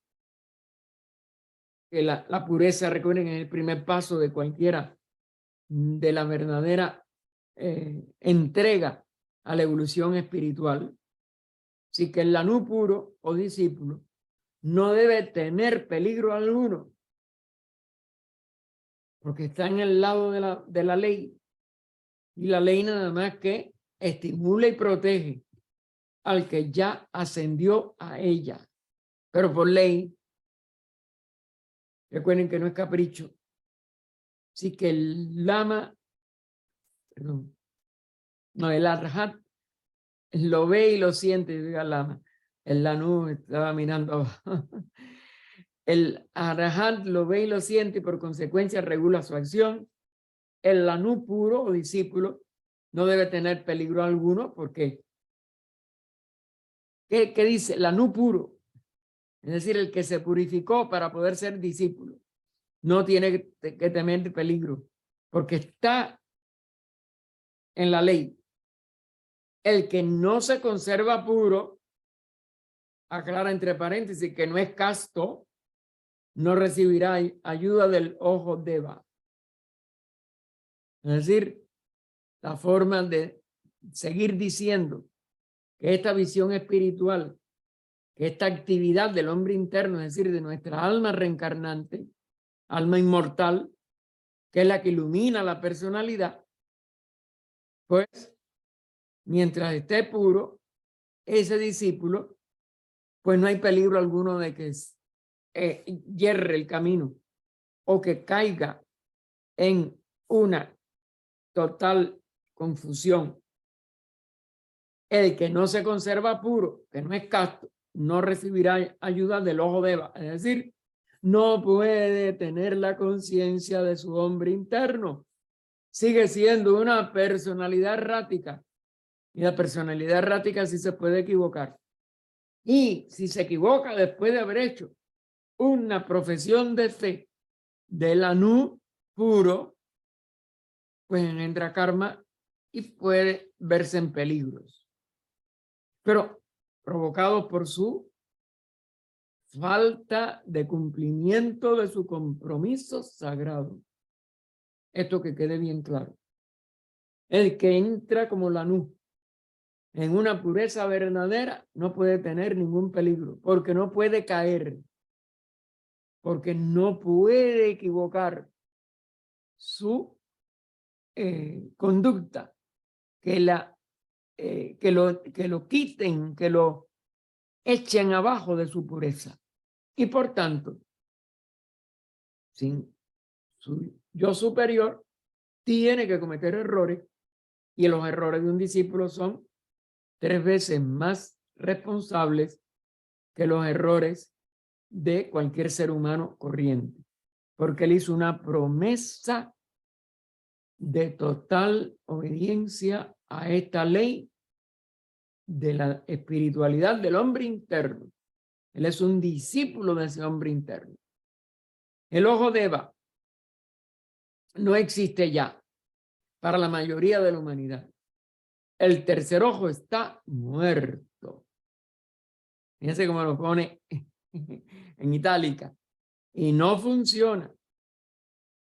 que la pureza, recuerden, es el primer paso de cualquiera de la verdadera entrega a la evolución espiritual. Así que el Lanú puro o discípulo no debe tener peligro alguno, porque está en el lado de la ley, y la ley nada más que estimula y protege al que ya ascendió a ella, pero por ley. Recuerden que no es capricho. Así que el lama, perdón, no, el arhat lo ve y lo siente, diga lama. El lanú estaba mirando abajo. El arhat lo ve y lo siente y por consecuencia regula su acción. El lanú puro o discípulo no debe tener peligro alguno porque, ¿qué dice? Lanú puro, es decir, el que se purificó para poder ser discípulo, no tiene que temer peligro porque está en la ley. El que no se conserva puro, aclara entre paréntesis que no es casto, no recibirá ayuda del ojo Deva. Es decir, la forma de seguir diciendo que esta visión espiritual, que esta actividad del hombre interno, es decir, de nuestra alma reencarnante, alma inmortal, que es la que ilumina la personalidad, pues mientras esté puro, ese discípulo, pues no hay peligro alguno de que yerre el camino o que caiga en una total confusión. El que no se conserva puro, que no es casto, no recibirá ayuda del ojo de Eva, es decir, no puede tener la conciencia de su hombre interno. Sigue siendo una personalidad errática, y la personalidad errática sí se puede equivocar. Y si se equivoca después de haber hecho una profesión de fe del Anu puro, pues entra karma y puede verse en peligros, pero provocados por su falta de cumplimiento de su compromiso sagrado. Esto que quede bien claro. El que entra como la Anu en una pureza verdadera no puede tener ningún peligro, porque no puede caer, porque no puede equivocar su conducta, que lo quiten, que lo echen abajo de su pureza. Y por tanto, sin su yo superior, tiene que cometer errores, y los errores de un discípulo son 3 veces más responsables que los errores de cualquier ser humano corriente, porque él hizo una promesa de total obediencia a esta ley de la espiritualidad del hombre interno. Él es un discípulo de ese hombre interno. El ojo de Eva no existe ya para la mayoría de la humanidad. El tercer ojo está muerto. Fíjense cómo lo pone en itálica. Y no funciona.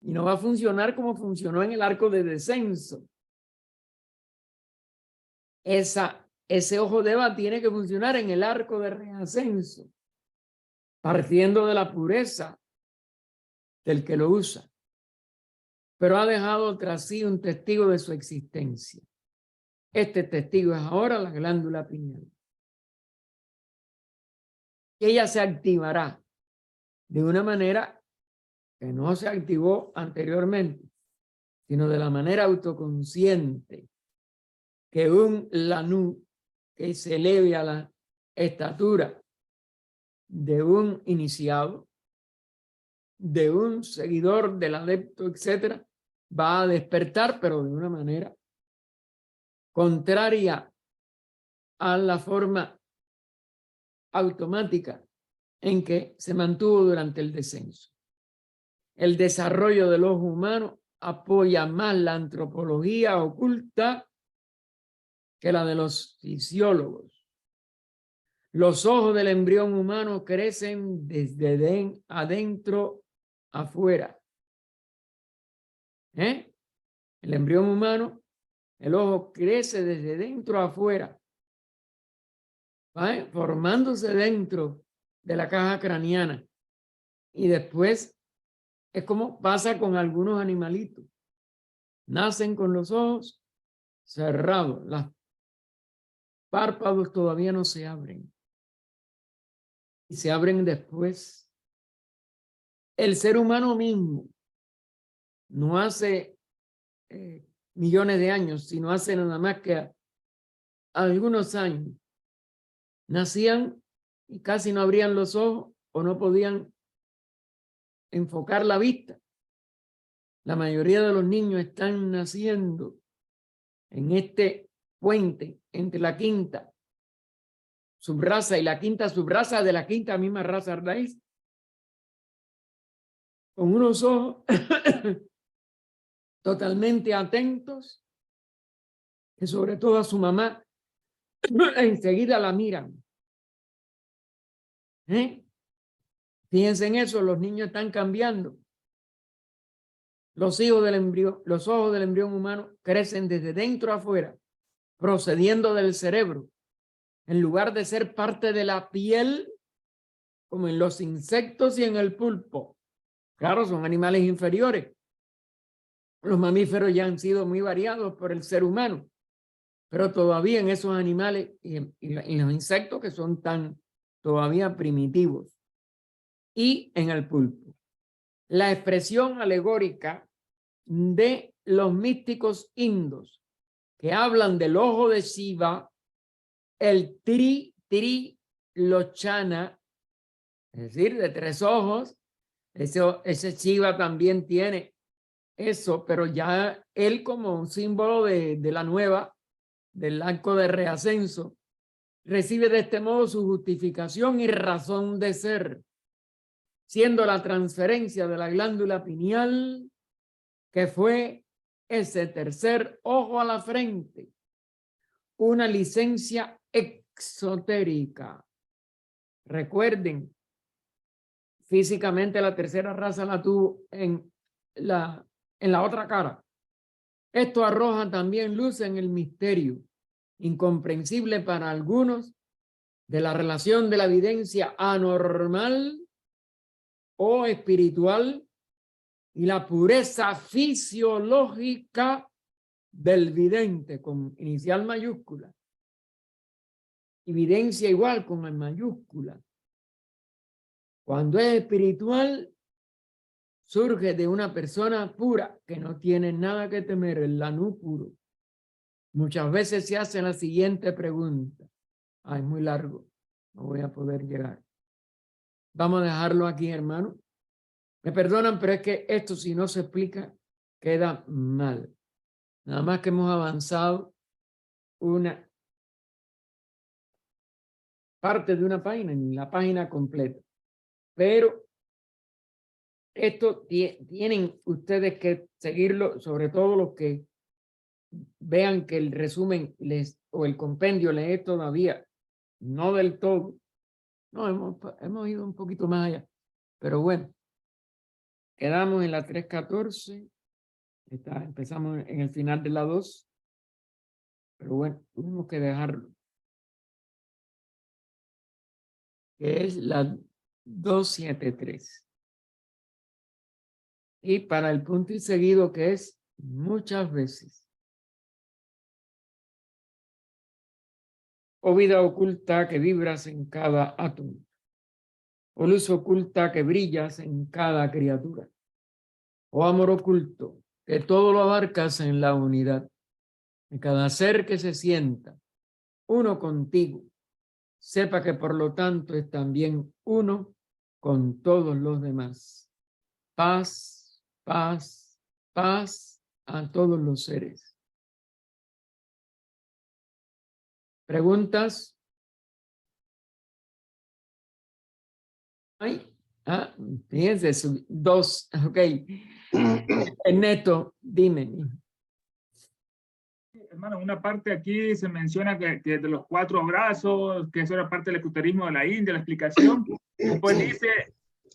Y no va a funcionar como funcionó en el arco de descenso. Ese ojo de Eva tiene que funcionar en el arco de reascenso, partiendo de la pureza del que lo usa. Pero ha dejado tras sí un testigo de su existencia. Este testigo es ahora la glándula pineal. Y ella se activará de una manera que no se activó anteriormente, sino de la manera autoconsciente, que un Lanú que se eleve a la estatura de un iniciado, de un seguidor del adepto, etcétera, va a despertar, pero de una manera contraria a la forma automática en que se mantuvo durante el descenso. El desarrollo del ojo humano apoya más la antropología oculta que la de los fisiólogos. Los ojos del embrión humano crecen desde adentro afuera. El embrión humano, el ojo crece desde dentro afuera, ¿vale? Formándose dentro de la caja craneana. Y después es como pasa con algunos animalitos. Nacen con los ojos cerrados, los párpados todavía no se abren. Y se abren después. El ser humano mismo no hace millones de años, sino hace nada más que algunos años, nacían y casi no abrían los ojos o no podían enfocar la vista. La mayoría de los niños están naciendo en este puente entre la quinta subraza y la quinta subraza de la quinta misma raza raíz, con unos ojos totalmente atentos, que sobre todo a su mamá enseguida la miran. Fíjense en eso, los niños están cambiando. Los ojos del embrión humano crecen desde dentro a afuera, procediendo del cerebro. En lugar de ser parte de la piel, como en los insectos y en el pulpo. Claro, son animales inferiores. Los mamíferos ya han sido muy variados por el ser humano, pero todavía en esos animales y en los insectos que son tan todavía primitivos. Y en el pulpo. La expresión alegórica de los místicos indos que hablan del ojo de Shiva, el Trilochana, es decir, de 3 ojos. Ese Shiva también tiene eso, pero ya él como un símbolo de la nueva, del arco de reascenso, recibe de este modo su justificación y razón de ser, siendo la transferencia de la glándula pineal, que fue ese tercer ojo a la frente, una licencia exotérica. Recuerden, físicamente la tercera raza la tuvo en la otra cara. Esto arroja también luz en el misterio, incomprensible para algunos, de la relación de la evidencia anormal o espiritual y la pureza fisiológica del vidente con inicial mayúscula. Evidencia igual con el mayúscula. Cuando es espiritual, surge de una persona pura que no tiene nada que temer, el Lanú puro. Muchas veces se hace la siguiente pregunta. Es muy largo, no voy a poder llegar. Vamos a dejarlo aquí, hermano. Me perdonan, pero es que esto si no se explica, queda mal. Nada más que hemos avanzado una parte de una página, en la página completa. Pero esto tienen ustedes que seguirlo, sobre todo los que vean que el resumen o el compendio lee todavía, no del todo. No, hemos ido un poquito más allá. Pero bueno, quedamos en la 3.14. Empezamos en el final de la 2. Pero bueno, tuvimos que dejarlo. Que es la 2.7.3. Y para el punto y seguido, que es muchas veces. O vida oculta que vibras en cada átomo. O luz oculta que brillas en cada criatura. O amor oculto que todo lo abarcas en la unidad. De cada ser que se sienta uno contigo. Sepa que por lo tanto es también uno con todos los demás. Paz, paz, paz a todos los seres. ¿Preguntas? Ay, fíjense, dos, ok. Ernesto, dime. Hermano, una parte aquí se menciona que de los 4 brazos, que eso era parte del esoterismo de la India, la explicación. Después dice,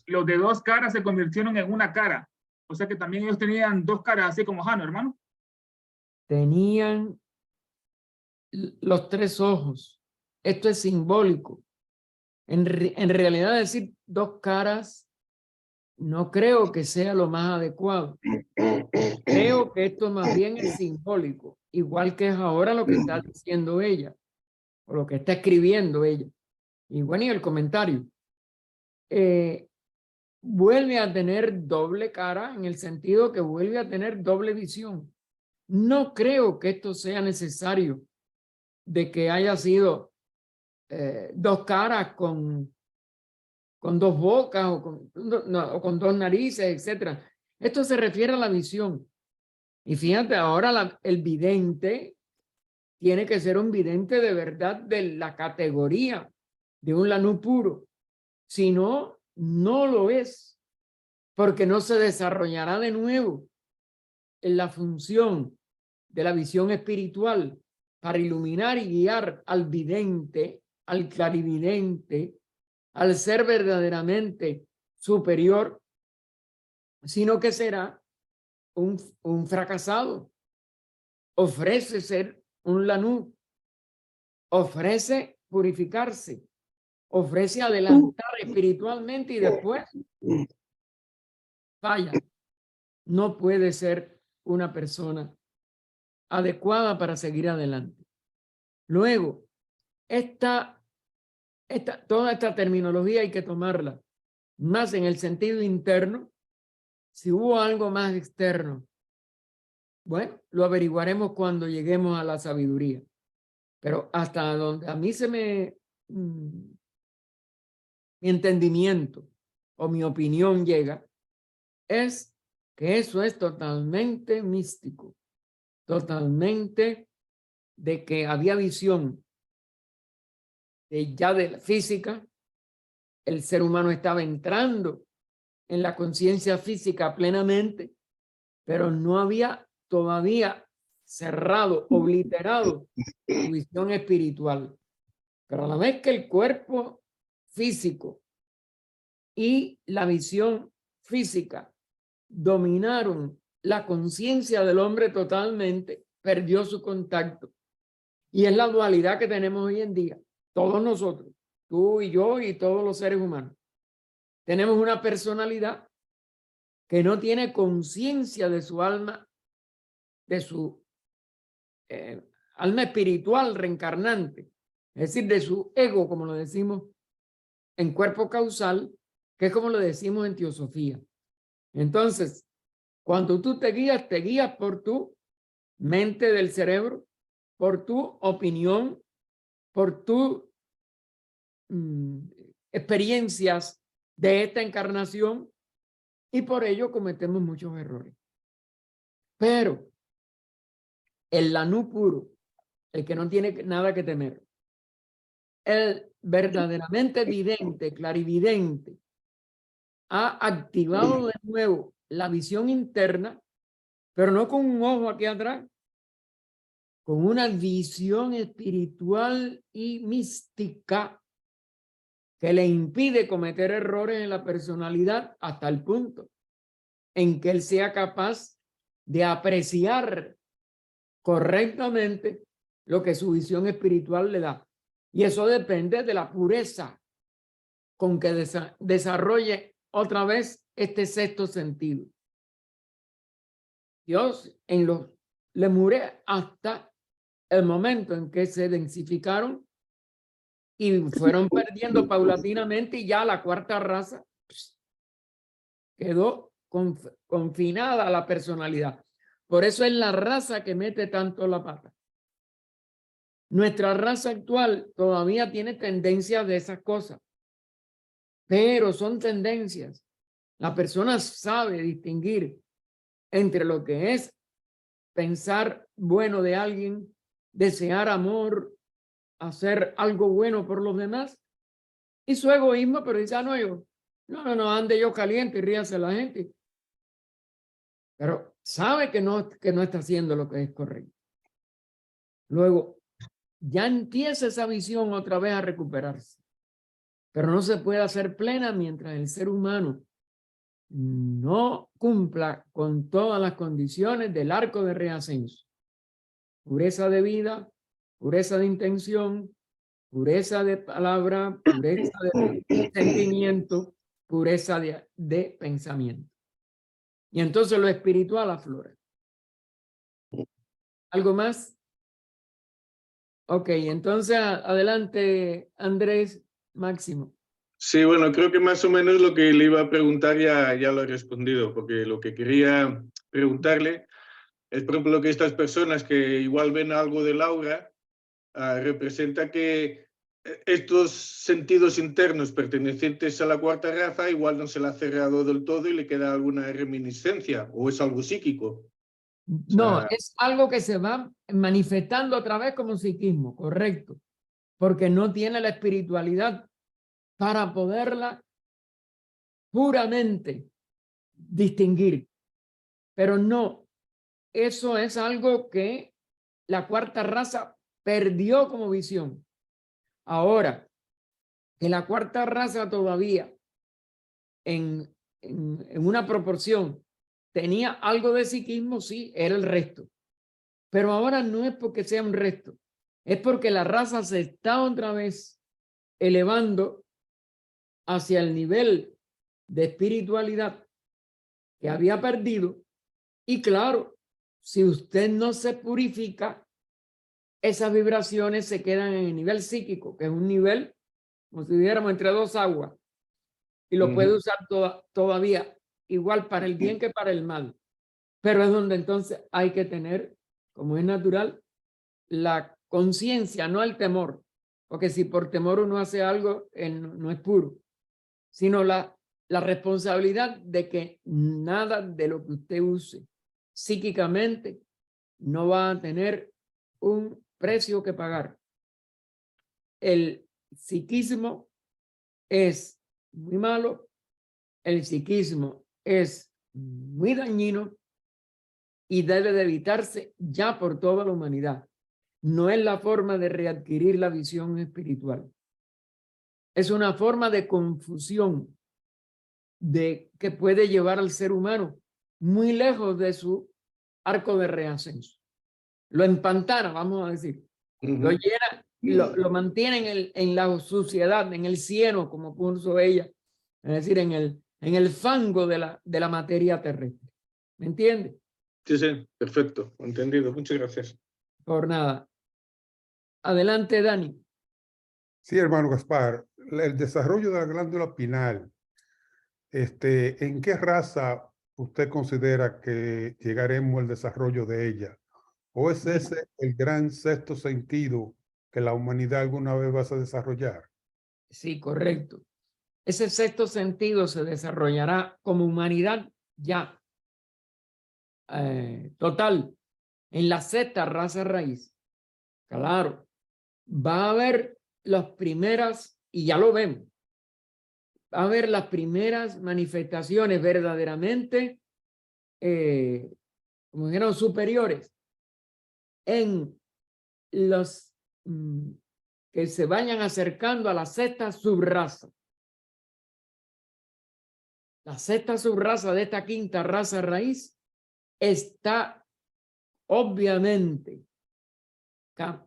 los de 2 caras se convirtieron en una cara. O sea que también ellos tenían 2 caras, así como Jano, hermano. Tenían los 3 ojos. Esto es simbólico. En realidad decir 2 caras no creo que sea lo más adecuado. Creo que esto más bien es simbólico, igual que es ahora lo que está diciendo ella, o lo que está escribiendo ella. Y bueno, y el comentario. Vuelve a tener doble cara en el sentido que vuelve a tener doble visión. No creo que esto sea necesario de que haya sido 2 caras con 2 bocas o con 2 narices, etcétera. Esto se refiere a la visión. Y fíjate, ahora el vidente tiene que ser un vidente de verdad de la categoría de un lanú puro. Si no, no lo es, porque no se desarrollará de nuevo en la función de la visión espiritual para iluminar y guiar al vidente, al clarividente, al ser verdaderamente superior, sino que será un fracasado. Ofrece ser un lanú, ofrece purificarse, ofrece adelantar espiritualmente y después falla. No puede ser una persona adecuada para seguir adelante. Luego, toda esta terminología hay que tomarla más en el sentido interno. Si hubo algo más externo, bueno, lo averiguaremos cuando lleguemos a la sabiduría. Pero hasta donde a mí mi entendimiento o mi opinión llega, es que eso es totalmente místico, totalmente de que había visión ya de la física, el ser humano estaba entrando en la conciencia física plenamente, pero no había todavía cerrado, obliterado su visión espiritual. Pero a la vez que el cuerpo físico y la visión física dominaron la conciencia del hombre totalmente, perdió su contacto. Y es la dualidad que tenemos hoy en día, todos nosotros, tú y yo y todos los seres humanos. Tenemos una personalidad que no tiene conciencia de su alma, de su alma espiritual reencarnante, es decir, de su ego, como lo decimos en cuerpo causal, que es como lo decimos en teosofía. Entonces, cuando tú te guías por tu mente del cerebro, por tu opinión, por tus experiencias de esta encarnación, y por ello cometemos muchos errores. Pero el lanú puro, el que no tiene nada que temer, el verdaderamente vidente, clarividente, ha activado de nuevo la visión interna, pero no con un ojo aquí atrás, con una visión espiritual y mística que le impide cometer errores en la personalidad hasta el punto en que él sea capaz de apreciar correctamente lo que su visión espiritual le da. Y eso depende de la pureza con que desarrolle otra vez este sexto sentido. Dios en los lemures hasta el momento en que se densificaron y fueron perdiendo paulatinamente, y ya la cuarta raza quedó confinada a la personalidad. Por eso es la raza que mete tanto la pata. Nuestra raza actual todavía tiene tendencias de esas cosas, pero son tendencias. La persona sabe distinguir entre lo que es pensar bueno de alguien, desear amor, hacer algo bueno por los demás, y su egoísmo, pero dice, no, No, ande yo caliente y ríase la gente. Pero sabe que no está haciendo lo que es correcto. Luego, ya empieza esa visión otra vez a recuperarse. Pero no se puede hacer plena mientras el ser humano no cumpla con todas las condiciones del arco de reascenso. Pureza de vida, pureza de intención, pureza de palabra, pureza de sentimiento, pureza de pensamiento. Y entonces lo espiritual aflora. ¿Algo más? Ok, entonces adelante, Andrés Máximo. Sí, bueno, creo que más o menos lo que le iba a preguntar ya lo he respondido, porque lo que quería preguntarle es, por ejemplo, que estas personas que igual ven algo del aura, representa que estos sentidos internos pertenecientes a la cuarta raza igual no se le ha cerrado del todo y le queda alguna reminiscencia, o es algo psíquico. No, es algo que se va manifestando otra vez como psiquismo, correcto, porque no tiene la espiritualidad para poderla puramente distinguir. Pero no, eso es algo que la cuarta raza perdió como visión. Ahora, que la cuarta raza todavía en una proporción tenía algo de psiquismo, sí, era el resto. Pero ahora no es porque sea un resto, es porque la raza se está otra vez elevando hacia el nivel de espiritualidad que había perdido. Y claro, si usted no se purifica, esas vibraciones se quedan en el nivel psíquico, que es un nivel, como si viviéramos entre dos aguas, y lo puede usar todavía igual para el bien que para el mal. Pero es donde entonces hay que tener, como es natural, la conciencia, no el temor. Porque si por temor uno hace algo, no es puro, sino la responsabilidad de que nada de lo que usted use psíquicamente no va a tener un precio que pagar. El psiquismo es muy malo, el psiquismo es muy dañino y debe de evitarse ya por toda la humanidad. No es la forma de readquirir la visión espiritual. Es una forma de confusión que puede llevar al ser humano muy lejos de su arco de reascenso. Lo empantana, vamos a decir. Lo llena, lo mantiene en la suciedad, en el cieno, como puso ella, es decir, en el fango de la materia terrestre. ¿Me entiende? Sí, perfecto, entendido. Muchas gracias. Por nada. Adelante, Dani. Sí, hermano Gaspar, el desarrollo de la glándula pineal, ¿en qué raza usted considera que llegaremos al desarrollo de ella? ¿O es ese el gran sexto sentido que la humanidad alguna vez va a desarrollar? Sí, correcto. Ese sexto sentido se desarrollará como humanidad ya total en la sexta raza raíz. Claro, va a haber las primeras, y ya lo vemos, va a haber las primeras manifestaciones verdaderamente, como dijeron, superiores en los que se vayan acercando a la sexta subraza. La sexta subraza de esta quinta raza raíz está obviamente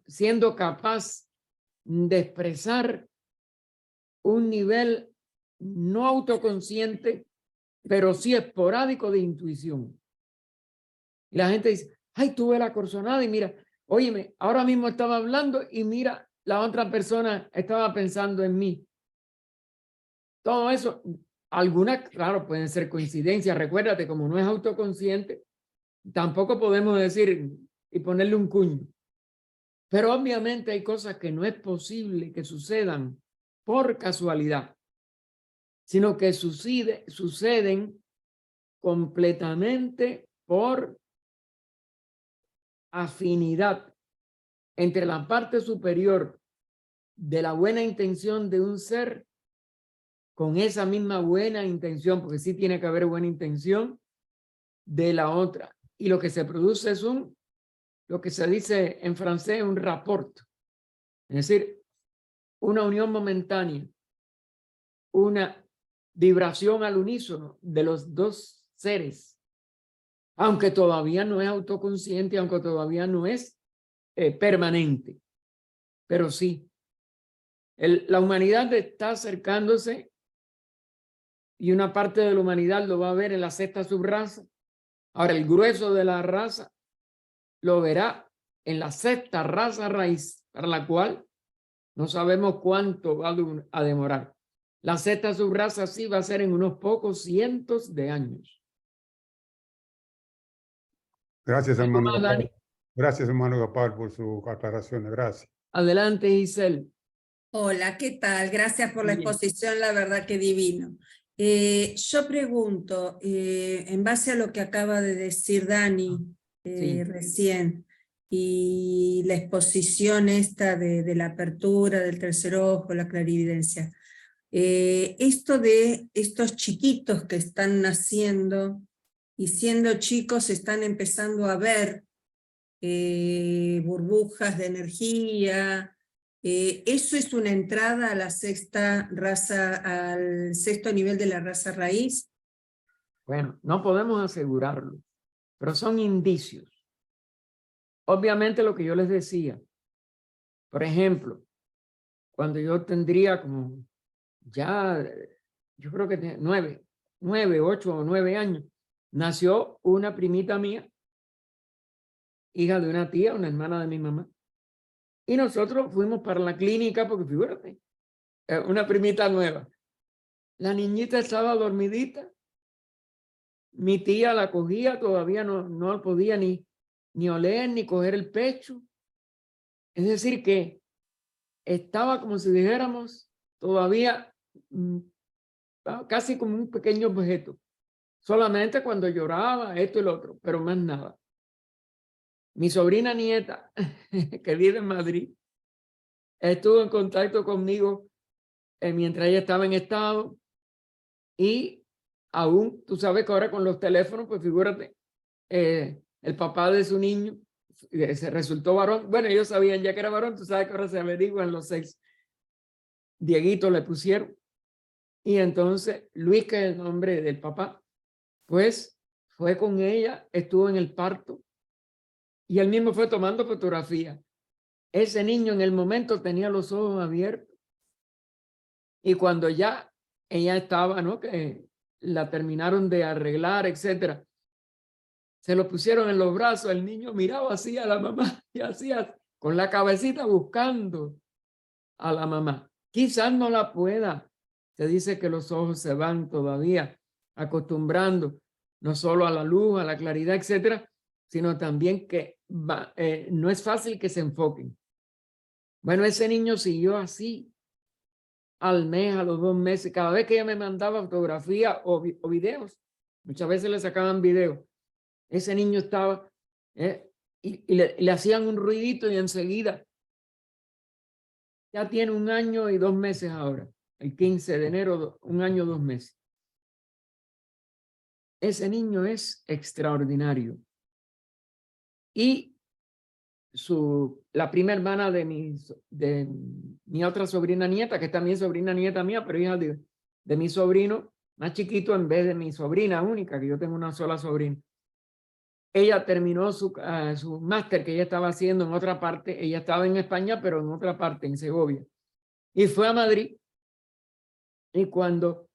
siendo capaz de expresar un nivel no autoconsciente, pero sí esporádico de intuición. Y la gente dice, ay, tuve la corazonada y mira, óyeme, ahora mismo estaba hablando y mira, la otra persona estaba pensando en mí. Todo eso, algunas, claro, pueden ser coincidencias. Recuérdate, como no es autoconsciente, tampoco podemos decir y ponerle un cuño. Pero obviamente hay cosas que no es posible que sucedan por casualidad, sino que suceden completamente por afinidad entre la parte superior de la buena intención de un ser con esa misma buena intención, porque sí tiene que haber buena intención de la otra. Y lo que se produce es lo que se dice en francés, un rapport. Es decir, una unión momentánea, una vibración al unísono de los dos seres, aunque todavía no es autoconsciente, aunque todavía no es permanente, pero sí, la humanidad está acercándose y una parte de la humanidad lo va a ver en la sexta subraza. Ahora, el grueso de la raza lo verá en la sexta raza raíz, para la cual no sabemos cuánto va a demorar. La sexta subraza sí va a ser en unos pocos cientos de años. Gracias, ¿Algo hermano más, Gapar. Dani? Gracias, hermano Gapar, por sus aclaraciones. Gracias. Adelante, Giselle. Hola, ¿qué tal? Gracias por la Bien. exposición, la verdad que divino. Yo pregunto, en base a lo que acaba de decir Dani Sí. recién, y la exposición esta de la apertura del tercer ojo, la clarividencia, esto de estos chiquitos que están naciendo y siendo chicos están empezando a ver burbujas de energía. ¿Eso es una entrada a la sexta raza, al sexto nivel de la raza raíz? Bueno, no podemos asegurarlo, pero son indicios. Obviamente lo que yo les decía, por ejemplo, cuando yo tendría como ya, yo creo que 8 o 9 años, nació una primita mía, hija de una tía, una hermana de mi mamá. Y nosotros fuimos para la clínica porque figúrate, una primita nueva. La niñita estaba dormidita. Mi tía la cogía, todavía no podía ni oler ni coger el pecho. Es decir, que estaba como si dijéramos todavía casi como un pequeño objeto. Solamente cuando lloraba, esto y lo otro, pero más nada. Mi sobrina nieta, que vive en Madrid, estuvo en contacto conmigo mientras ella estaba en estado y aún, tú sabes que ahora con los teléfonos, pues figúrate, el papá de su niño se resultó varón. Bueno, ellos sabían ya que era varón, tú sabes que ahora se averiguan los 6. Dieguito le pusieron. Y entonces Luis, que es el nombre del papá, pues fue con ella, estuvo en el parto y él mismo fue tomando fotografía. Ese niño en el momento tenía los ojos abiertos y cuando ya ella estaba, ¿no? Que la terminaron de arreglar, etcétera. Se lo pusieron en los brazos, el niño miraba así a la mamá y hacía con la cabecita buscando a la mamá. Quizás no la pueda. Se dice que los ojos se van todavía acostumbrando no solo a la luz, a la claridad, etcétera, sino también que no es fácil que se enfoquen. Bueno, ese niño siguió así al mes, a los 2 meses, cada vez que ella me mandaba fotografía o videos, muchas veces le sacaban videos, ese niño estaba y le hacían un ruidito y enseguida ya tiene 1 año y 2 meses ahora, el 15 de enero, 1 año, 2 meses. Ese niño es extraordinario. Y la prima hermana de mi otra sobrina nieta, que es también sobrina nieta mía, pero hija de mi sobrino más chiquito en vez de mi sobrina única, que yo tengo una sola sobrina. Ella terminó su máster que ella estaba haciendo en otra parte. Ella estaba en España, pero en otra parte, en Segovia. Y fue a Madrid. Y cuando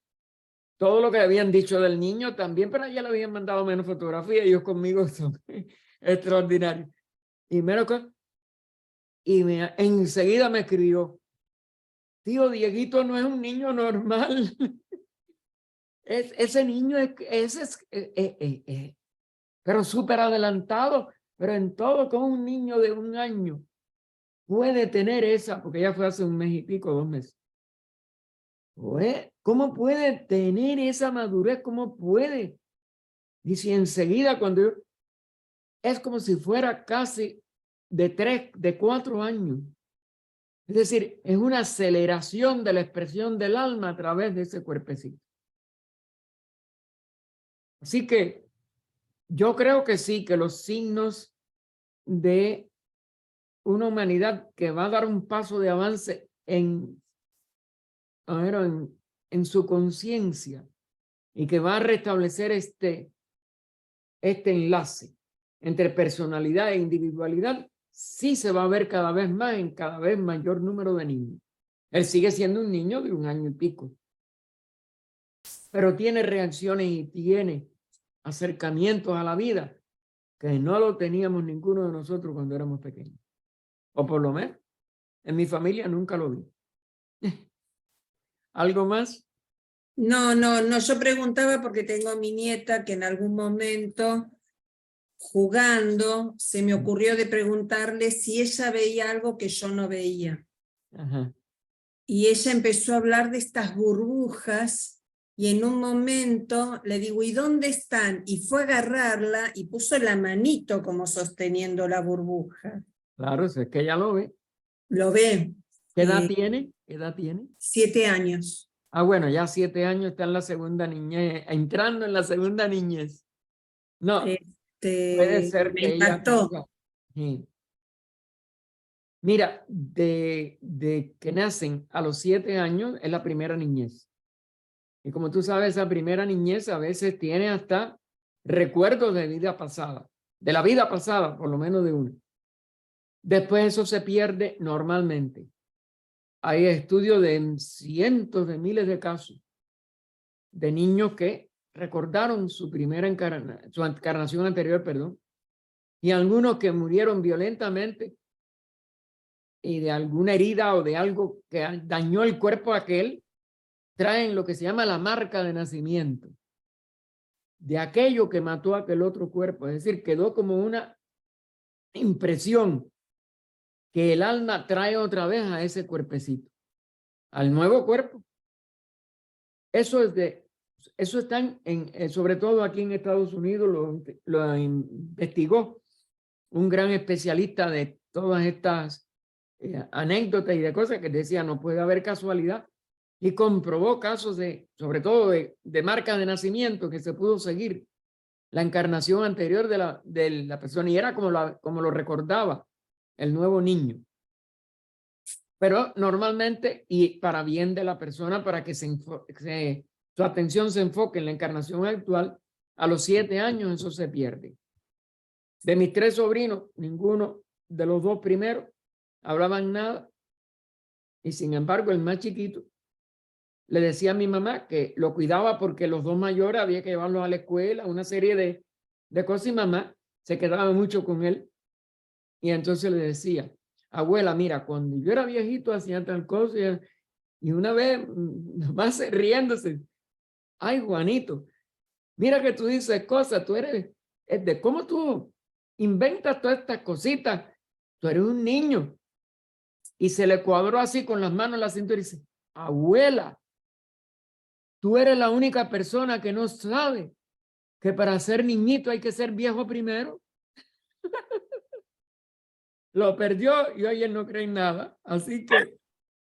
todo lo que habían dicho del niño también, pero a ella le habían mandado menos fotografías. Ellos conmigo son extraordinarios. Y enseguida me escribió: tío, Dieguito no es un niño normal. Ese niño pero súper adelantado, pero en todo, como un niño de 1 año puede tener esa, porque ya fue hace 1 mes y pico, 2 meses. ¿Cómo puede tener esa madurez? ¿Cómo puede? Y si enseguida cuando es como si fuera casi de 3, de 4 años. Es decir, es una aceleración de la expresión del alma a través de ese cuerpecito. Así que yo creo que sí, que los signos de una humanidad que va a dar un paso de avance en su conciencia y que va a restablecer este enlace entre personalidad e individualidad, sí se va a ver cada vez más en cada vez mayor número de niños. Él sigue siendo un niño de 1 año y pico, pero tiene reacciones y tiene acercamientos a la vida que no lo teníamos ninguno de nosotros cuando éramos pequeños. O por lo menos, en mi familia nunca lo vi. ¿Algo más? No, yo preguntaba porque tengo a mi nieta que en algún momento, jugando, se me ocurrió de preguntarle si ella veía algo que yo no veía. Ajá. Y ella empezó a hablar de estas burbujas y en un momento le digo, ¿y dónde están? Y fue a agarrarla y puso la manito como sosteniendo la burbuja. Claro, es que ella lo ve. Lo ve. ¿Qué edad tiene? ¿Qué edad tiene? 7 años. Ah, bueno, ya 7 años está en la segunda niñez, entrando en la segunda niñez. No, puede ser Me que ella impactó. tenga. Sí. Mira, de que nacen a los 7 años es la primera niñez. Y como tú sabes, esa primera niñez a veces tiene hasta recuerdos de vida pasada, de la vida pasada, por lo menos de uno. Después eso se pierde normalmente. Hay estudios de cientos de miles de casos de niños que recordaron su primera encarnación anterior, perdón, y algunos que murieron violentamente y de alguna herida o de algo que dañó el cuerpo aquel, traen lo que se llama la marca de nacimiento de aquello que mató a aquel otro cuerpo. Es decir, quedó como una impresión que el alma trae otra vez a ese cuerpecito, al nuevo cuerpo. Eso está sobre todo aquí en Estados Unidos, lo investigó un gran especialista de todas estas anécdotas y de cosas que decía no puede haber casualidad, y comprobó casos sobre todo de marcas de nacimiento que se pudo seguir la encarnación anterior de la persona y era como lo recordaba el nuevo niño. Pero normalmente, y para bien de la persona, para que su atención se enfoque en la encarnación actual, a los 7 años eso se pierde. De mis 3 sobrinos, ninguno de los 2 primeros hablaban nada. Y sin embargo, el más chiquito le decía a mi mamá que lo cuidaba porque los 2 mayores había que llevarlos a la escuela, una serie de cosas, y mamá se quedaba mucho con él. Y entonces le decía, abuela, mira, cuando yo era viejito hacía tal cosa, y una vez, más riéndose, ay, Juanito, mira que tú dices cosas, tú eres, ¿cómo tú inventas todas estas cositas? Tú eres un niño. Y se le cuadró así con las manos en la cintura y dice, abuela, tú eres la única persona que no sabe que para ser niñito hay que ser viejo primero. Lo perdió y hoy él no cree en nada. Así que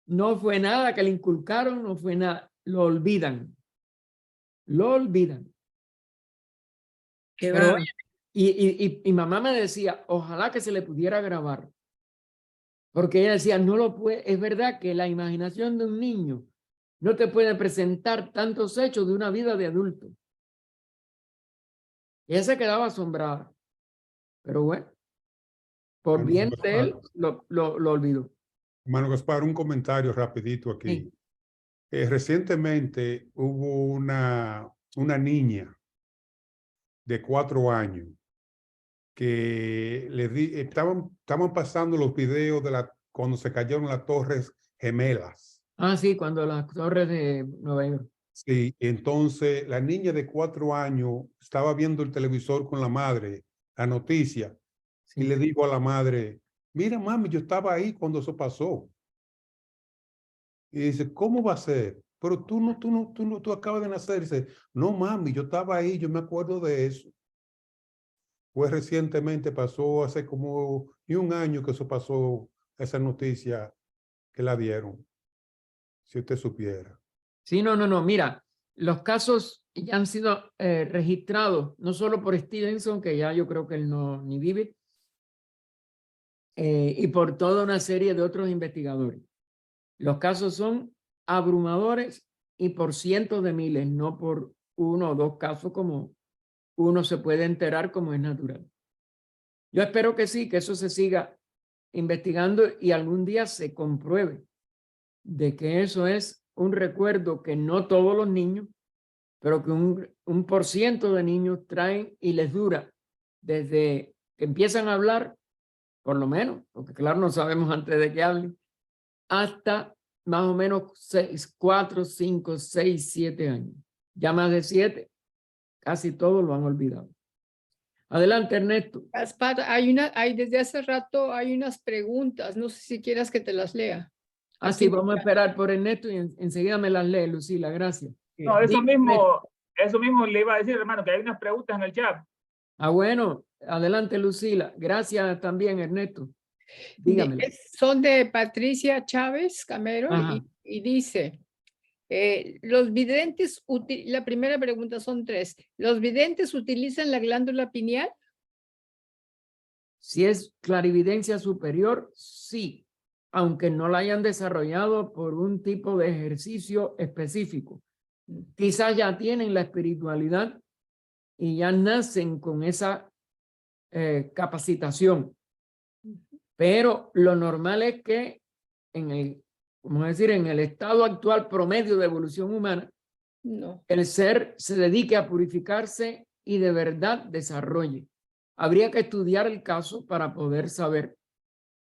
no fue nada que le inculcaron, no fue nada. Lo olvidan. Lo olvidan. Pero oye, y mamá me decía, ojalá que se le pudiera grabar. Porque ella decía, no lo puede, es verdad que la imaginación de un niño no te puede presentar tantos hechos de una vida de adulto. Y ella se quedaba asombrada. Pero bueno, por bien de él, lo olvidó. Hermano Gaspar, un comentario rapidito aquí. Sí. Recientemente hubo una niña de 4 años que estaban pasando los videos cuando se cayeron las Torres Gemelas. Ah, sí, cuando las torres de Nueva York. Sí, entonces la niña de 4 años estaba viendo el televisor con la madre, la noticia, Sí. y le digo a la madre, mira mami, yo estaba ahí cuando eso pasó. Y dice, ¿cómo va a ser? Pero tú acabas de nacer. Dice, no mami, yo estaba ahí, yo me acuerdo de eso. Pues recientemente pasó, hace como ni un año que eso pasó, esa noticia que la dieron, si usted supiera. Sí, no. Mira, los casos ya han sido registrados, no solo por Stevenson, que ya yo creo que él no ni vive, y por toda una serie de otros investigadores. Los casos son abrumadores y por cientos de miles, no por uno o dos casos como uno se puede enterar como es natural. Yo espero que sí, que eso se siga investigando y algún día se compruebe de que eso es un recuerdo que no todos los niños, pero que un por ciento de niños traen y les dura desde que empiezan a hablar, por lo menos, porque claro, no sabemos antes de que hablen, hasta más o menos 4, 5, 6, 7 años. Ya más de 7, casi todos lo han olvidado. Adelante, Ernesto. Gaspar, desde hace rato hay unas preguntas, no sé si quieras que te las lea. Así Aquí vamos a esperar por Ernesto y enseguida me las lee, Lucila, gracias. No, Dime, eso mismo le iba a decir, hermano, que hay unas preguntas en el chat. bueno, adelante, Lucila. Gracias también, Ernesto. Dígame. Son de Patricia Chávez Camero Ajá. y dice, los videntes, la primera pregunta son 3. ¿Los videntes utilizan la glándula pineal? Si es clarividencia superior, sí, aunque no la hayan desarrollado por un tipo de ejercicio específico. Quizás ya tienen la espiritualidad y ya nacen con esa capacitación. Pero lo normal es que en el estado actual promedio de evolución humana, No. el ser se dedique a purificarse y de verdad desarrolle. Habría que estudiar el caso para poder saber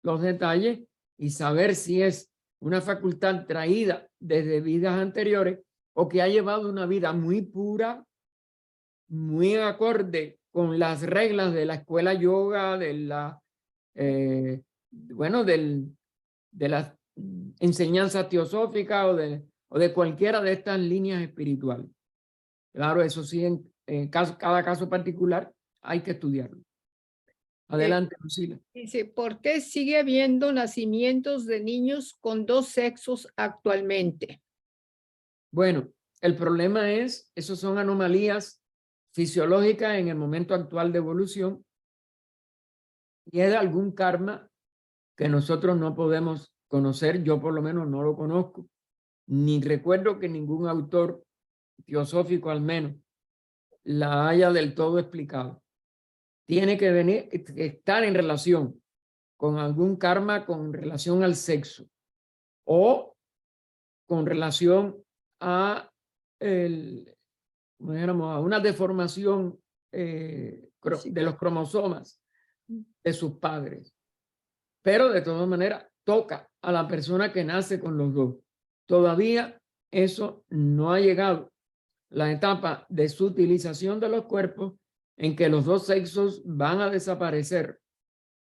los detalles y saber si es una facultad traída desde vidas anteriores o que ha llevado una vida muy pura, muy acorde con las reglas de la escuela yoga, de la, de las enseñanzas teosóficas o de cualquiera de estas líneas espirituales. Claro, eso sí, en cada caso particular hay que estudiarlo. Adelante, Lucila. Dice, ¿por qué sigue habiendo nacimientos de niños con 2 sexos actualmente? Bueno, el problema es, esos son anomalías fisiológicas en el momento actual de evolución y es de algún karma que nosotros no podemos conocer, yo por lo menos no lo conozco, ni recuerdo que ningún autor teosófico al menos la haya del todo explicado. Tiene que venir, estar en relación con algún karma con relación al sexo o con relación a, a una deformación de los cromosomas de sus padres. Pero de todas maneras toca a la persona que nace con los dos. Todavía eso no ha llegado la etapa de su utilización de los cuerpos en que los dos sexos van a desaparecer.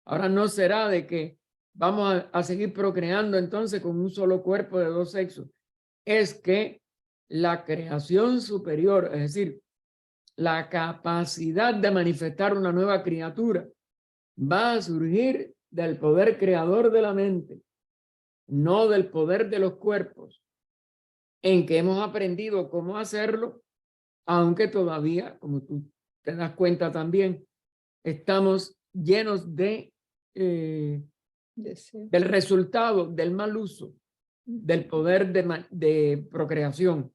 Ahora no será de que vamos a seguir procreando entonces con un solo cuerpo de dos sexos. Es que la creación superior, es decir, la capacidad de manifestar una nueva criatura, va a surgir del poder creador de la mente, no del poder de los cuerpos, en que hemos aprendido cómo hacerlo, aunque todavía, como tú te das cuenta también, estamos llenos de del resultado del mal uso del poder de procreación,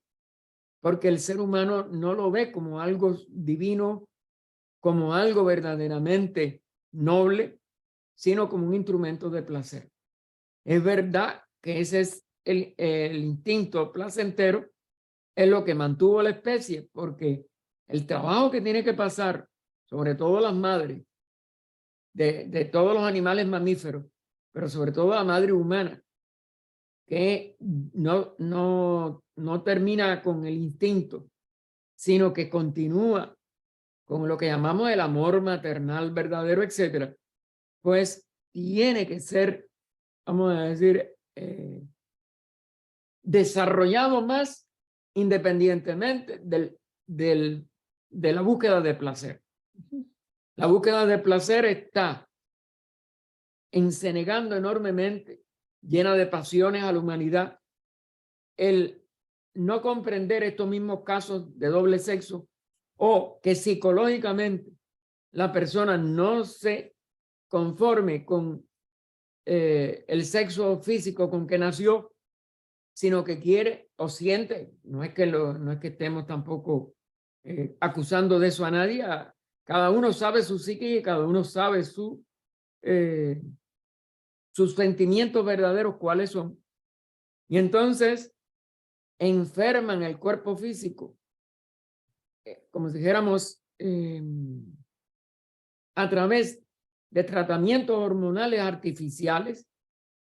porque el ser humano no lo ve como algo divino, como algo verdaderamente noble, sino como un instrumento de placer. Es verdad que ese es el instinto placentero, es lo que mantuvo la especie, porque el trabajo que tiene que pasar, sobre todo las madres, de todos los animales mamíferos, pero sobre todo la madre humana, que no termina con el instinto, sino que continúa con lo que llamamos el amor maternal verdadero, etcétera, pues tiene que ser, vamos a decir, desarrollado más independientemente de la búsqueda de placer. La búsqueda de placer está encenegando enormemente llena de pasiones a la humanidad, el no comprender estos mismos casos de doble sexo, o que psicológicamente la persona no se conforme con el sexo físico con que nació, sino que quiere o siente, no es que estemos tampoco acusando de eso a nadie, cada uno sabe su psique y cada uno sabe sus sentimientos verdaderos cuáles son. Y entonces enferman el cuerpo físico, como si dijéramos, a través de tratamientos hormonales artificiales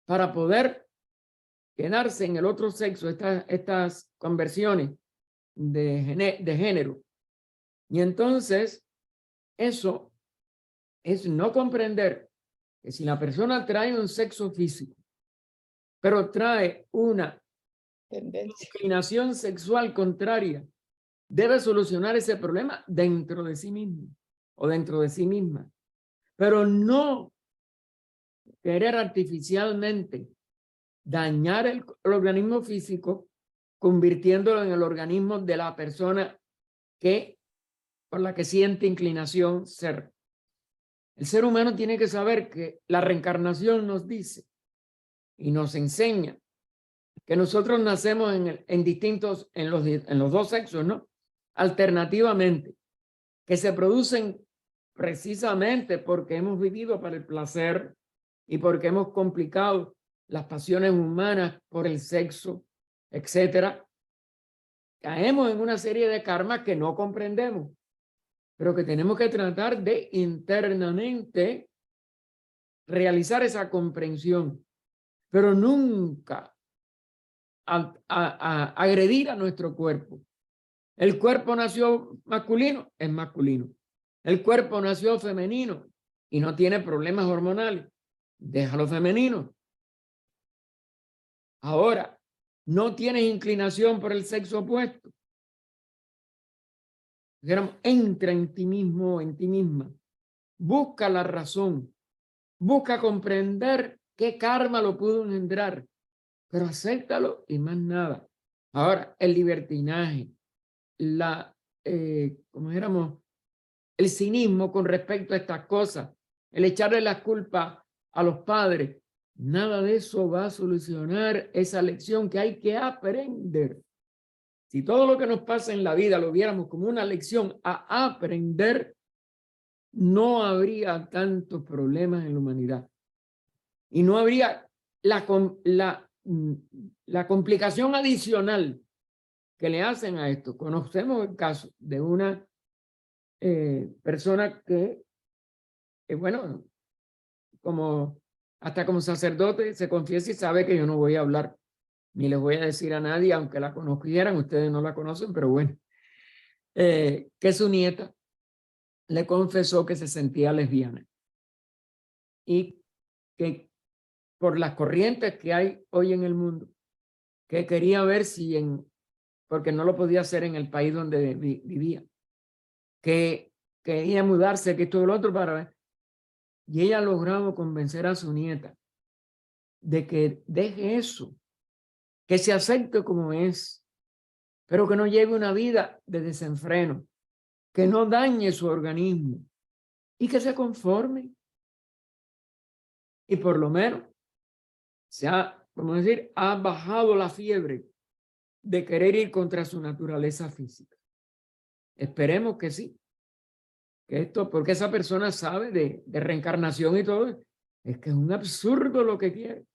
para poder quedarse en el otro sexo, estas conversiones de género. Y entonces eso es no comprender que si la persona trae un sexo físico, pero trae una Tendencia. inclinación sexual contraria, debe solucionar ese problema dentro de sí mismo o dentro de sí misma, pero no querer artificialmente dañar el organismo físico, convirtiéndolo en el organismo de la persona por la que siente inclinación ser. El ser humano tiene que saber que la reencarnación nos dice y nos enseña que nosotros nacemos en los dos sexos, ¿no? Alternativamente, que se producen precisamente porque hemos vivido para el placer y porque hemos complicado las pasiones humanas por el sexo, etcétera. Caemos en una serie de karmas que no comprendemos, pero que tenemos que tratar de internamente realizar esa comprensión, pero nunca a agredir a nuestro cuerpo. El cuerpo nació masculino, es masculino. El cuerpo nació femenino y no tiene problemas hormonales, déjalo femenino. Ahora, no tienes inclinación por el sexo opuesto. Entra en ti mismo, en ti misma. Busca la razón. Busca comprender qué karma lo pudo engendrar, pero acéptalo y más nada. Ahora, el libertinaje, como dijéramos, el cinismo con respecto a estas cosas, el echarle la culpa a los padres, nada de eso va a solucionar esa lección que hay que aprender. Si todo lo que nos pasa en la vida lo viéramos como una lección a aprender, no habría tantos problemas en la humanidad. Y no habría la complicación adicional que le hacen a esto. Conocemos el caso de una persona que, bueno, hasta como sacerdote se confiesa y sabe que yo no voy a hablar ni les voy a decir a nadie, aunque la conocieran, ustedes no la conocen, pero bueno, que su nieta le confesó que se sentía lesbiana y que por las corrientes que hay hoy en el mundo, que quería ver si porque no lo podía hacer en el país donde vivía, que quería mudarse, que todo lo otro para ver. Y ella ha logrado convencer a su nieta de que deje eso, que se acepte como es, pero que no lleve una vida de desenfreno, que no dañe su organismo y que se conforme. Y por lo menos como decir, ha bajado la fiebre de querer ir contra su naturaleza física. Esperemos que sí. Porque esa persona sabe de reencarnación y todo, es que es un absurdo lo que quiere.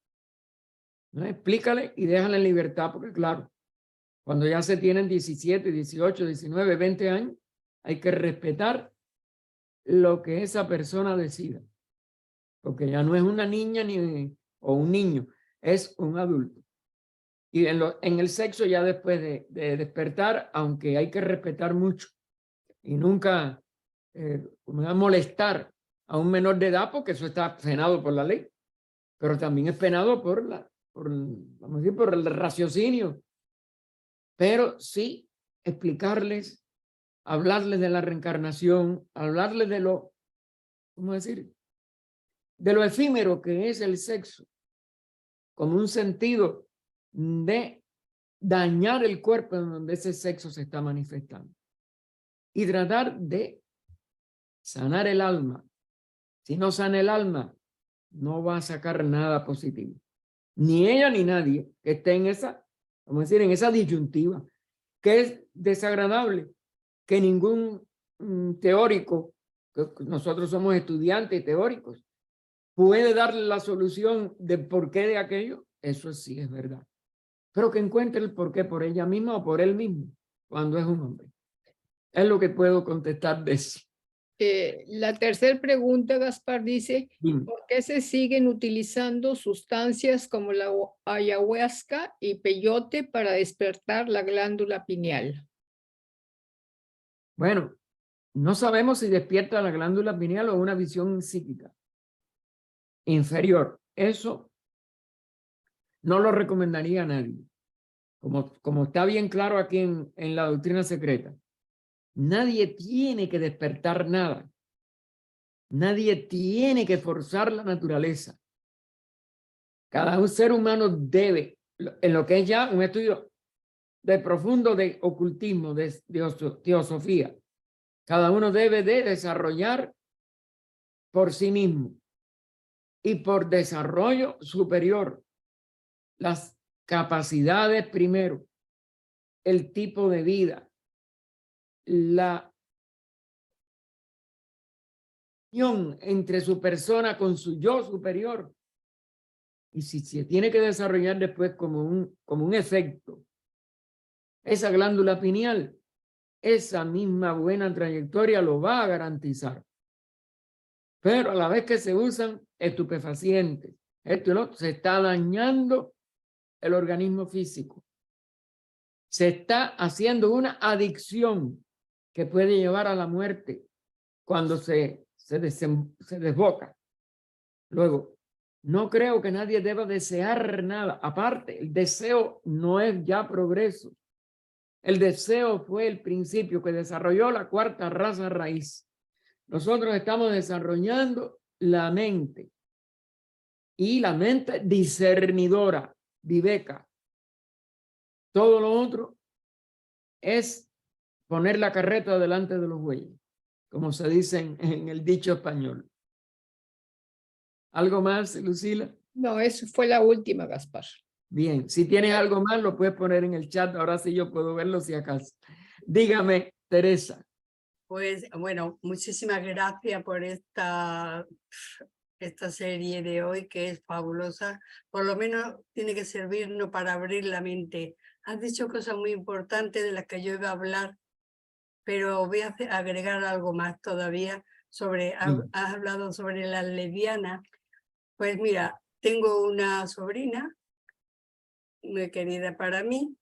¿No? Explícale y déjala en libertad, porque claro, cuando ya se tienen 17, 18, 19, 20 años, hay que respetar lo que esa persona decida. Porque ya no es una niña o un niño, es un adulto. Y en el sexo ya después de despertar, aunque hay que respetar mucho y nunca molestar a un menor de edad, porque eso está penado por la ley, pero también es penado vamos a decir, por el raciocinio. Pero sí explicarles, hablarles de la reencarnación, hablarles de ¿cómo decir? De lo efímero que es el sexo, como un sentido de dañar el cuerpo en donde ese sexo se está manifestando. Y tratar de sanar el alma. Si no sana el alma, no va a sacar nada positivo. Ni ella ni nadie que esté en esa, vamos a decir, en esa disyuntiva, que es desagradable, que ningún teórico, que nosotros somos estudiantes teóricos, puede darle la solución del porqué de aquello. Eso sí es verdad. Pero que encuentre el porqué por ella misma o por él mismo, cuando es un hombre. Es lo que puedo contestar de eso. La tercera pregunta, Gaspar, dice, Dime. ¿por qué se siguen utilizando sustancias como la ayahuasca y peyote para despertar la glándula pineal? Bueno, no sabemos si despierta la glándula pineal o una visión psíquica inferior. Eso no lo recomendaría a nadie. Como está bien claro aquí en la doctrina secreta. Nadie tiene que despertar nada. Nadie tiene que forzar la naturaleza. Cada un ser humano debe, en lo que es ya un estudio de profundo de ocultismo, de teosofía, cada uno debe de desarrollar por sí mismo y por desarrollo superior las capacidades primero, el tipo de vida, la unión entre su persona con su yo superior. Y si se tiene que desarrollar después como un efecto, esa glándula pineal, esa misma buena trayectoria lo va a garantizar. Pero a la vez que se usan estupefacientes, esto y lo otro, se está dañando el organismo físico. Se está haciendo una adicción que puede llevar a la muerte cuando se desboca. Luego, no creo que nadie deba desear nada. Aparte, el deseo no es ya progreso. El deseo fue el principio que desarrolló la cuarta raza raíz. Nosotros estamos desarrollando la mente. Y la mente discernidora, viveka. Todo lo otro es poner la carreta delante de los bueyes, como se dice en el dicho español. ¿Algo más, Lucila? No, eso fue la última, Gaspar. Bien, si tienes algo más, lo puedes poner en el chat. Ahora sí yo puedo verlo si acaso. Dígame, Teresa. Pues bueno, muchísimas gracias por esta serie de hoy, que es fabulosa. Por lo menos tiene que servirnos para abrir la mente. Has dicho cosas muy importantes de las que yo iba a hablar, pero voy a agregar algo más todavía. Has hablado sobre las lesbianas. Pues mira, tengo una sobrina muy querida para mí,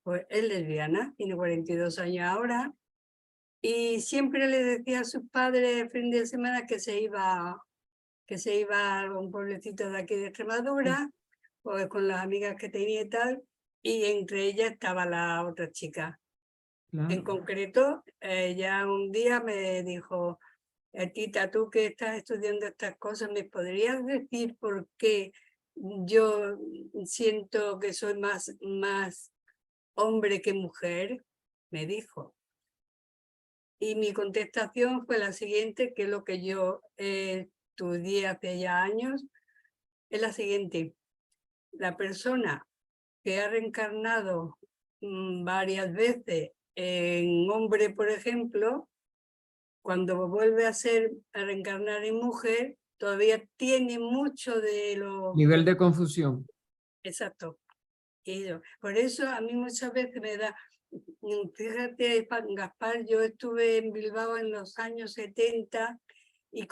pues es lesbiana, tiene 42 años ahora, y siempre le decía a sus padres el fin de semana que se iba a un pueblecito de aquí de Extremadura, pues con las amigas que tenía y tal, y entre ellas estaba la otra chica. Claro. En concreto, ella un día me dijo, Tita, tú que estás estudiando estas cosas, ¿me podrías decir por qué yo siento que soy más hombre que mujer? Me dijo. Y mi contestación fue la siguiente, que es lo que yo estudié hace ya años, es la siguiente. La persona que ha reencarnado varias veces en hombre, por ejemplo, cuando vuelve a reencarnar en mujer, todavía tiene mucho de lo... Nivel de confusión. Exacto. Por eso a mí muchas veces me da... Fíjate, Gaspar, yo estuve en Bilbao en los años 70 y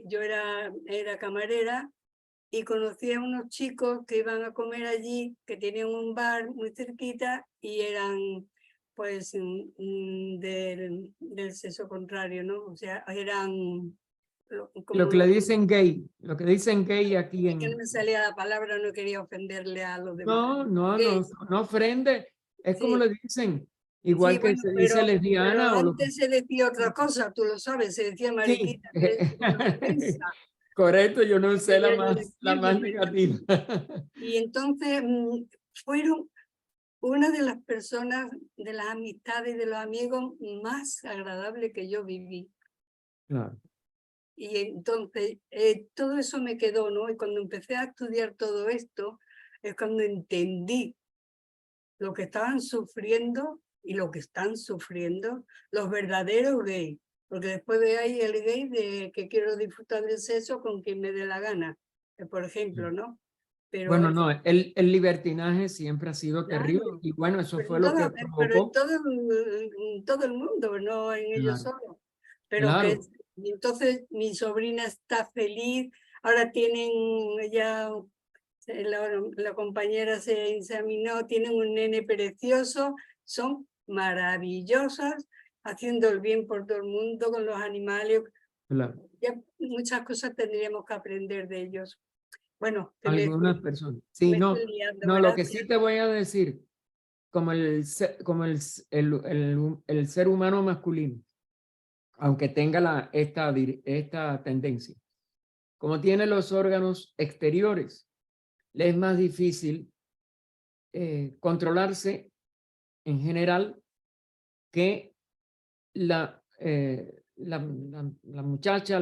yo era camarera y conocí a unos chicos que iban a comer allí, que tenían un bar muy cerquita y eran pues del sexo contrario, ¿no? O sea, eran... Lo que le dicen gay, lo que dicen gay aquí en... Que no me salía la palabra, no quería ofenderle a los demás. No ofende, es Sí. como le dicen, igual Sí, que bueno, se dice lesbiana pero o lo antes se decía otra cosa, tú lo sabes, se decía mariquita. Sí. Correcto, yo no usé la Ella no más entiende. negativa. Y entonces fueron una de las personas, de las amistades y de los amigos más agradables que yo viví. Claro. Y entonces todo eso me quedó, ¿no? Y cuando empecé a estudiar todo esto, es cuando entendí lo que estaban sufriendo y lo que están sufriendo los verdaderos gays. Porque después de ahí el gay de que quiero disfrutar del sexo con quien me dé la gana, por ejemplo, ¿no? Pero Bueno, no, el libertinaje siempre ha sido terrible claro, y bueno, eso pero fue lo que pero en provocó. todo el mundo, no en ellos Claro, solos. Pero que claro, y entonces mi sobrina está feliz, ahora tienen ya, la compañera se examinó, tienen un nene precioso, son maravillosas, haciendo el bien por todo el mundo, con los animales. claro. Ya muchas cosas tendríamos que aprender de ellos. Bueno, que Algunas personas. Sí, me no, estoy liando, no, lo que sí gracias. te voy a decir, como el ser humano masculino, aunque tenga esta tendencia, como tiene los órganos exteriores, le es más difícil controlarse en general que la muchacha,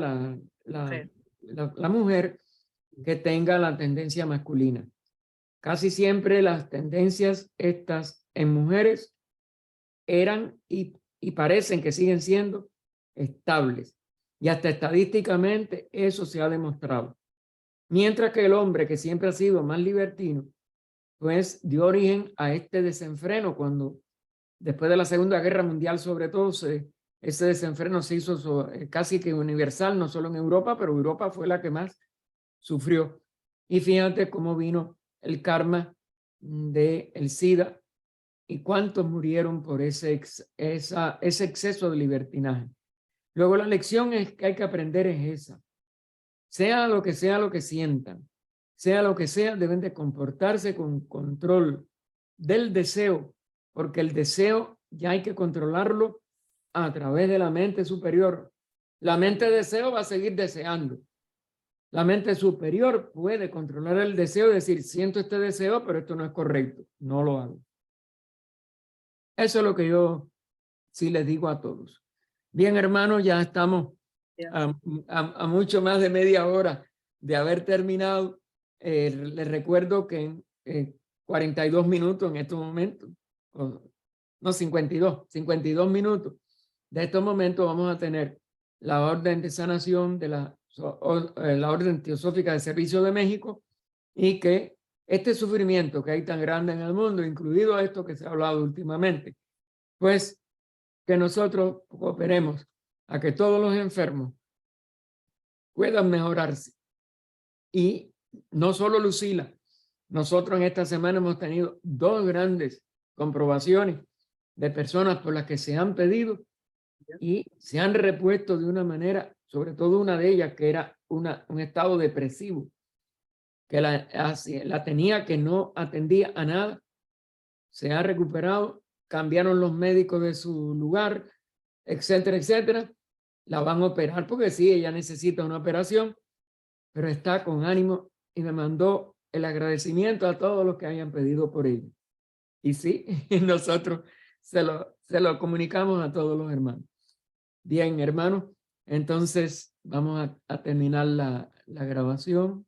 Mujer. la mujer que tenga la tendencia masculina. Casi siempre las tendencias estas en mujeres eran y parecen que siguen siendo estables. Y hasta estadísticamente eso se ha demostrado. Mientras que el hombre, que siempre ha sido más libertino, pues dio origen a este desenfreno cuando después de la Segunda Guerra Mundial, sobre todo, ese desenfreno se hizo casi que universal, no solo en Europa, pero Europa fue la que más sufrió. Y fíjate cómo vino el karma del SIDA y cuántos murieron por ese exceso de libertinaje. Luego la lección es que hay que aprender es esa. Sea lo que sientan, sea lo que sea, deben de comportarse con control del deseo, porque el deseo ya hay que controlarlo a través de la mente superior. La mente de deseo va a seguir deseando. La mente superior puede controlar el deseo y decir, siento este deseo, pero esto no es correcto, no lo hago. Eso es lo que yo sí les digo a todos. Bien, hermanos, ya estamos a mucho más de media hora de haber terminado. Les recuerdo que en 42 minutos en estos momentos, no 52 minutos de estos momentos vamos a tener la orden de sanación de la orden teosófica de servicio de México y que este sufrimiento que hay tan grande en el mundo, incluido esto que se ha hablado últimamente, pues que nosotros cooperemos a que todos los enfermos puedan mejorarse. Y no solo Lucila, nosotros en esta semana hemos tenido 2 grandes comprobaciones de personas por las que se han pedido y se han repuesto de una manera, sobre todo una de ellas que era un estado depresivo, que la tenía, que no atendía a nada, se ha recuperado, cambiaron los médicos de su lugar, etcétera, etcétera. La van a operar porque sí, ella necesita una operación, pero está con ánimo y me mandó el agradecimiento a todos los que hayan pedido por ella. Y sí, nosotros se lo comunicamos a todos los hermanos. Bien, hermanos, entonces vamos a terminar la grabación.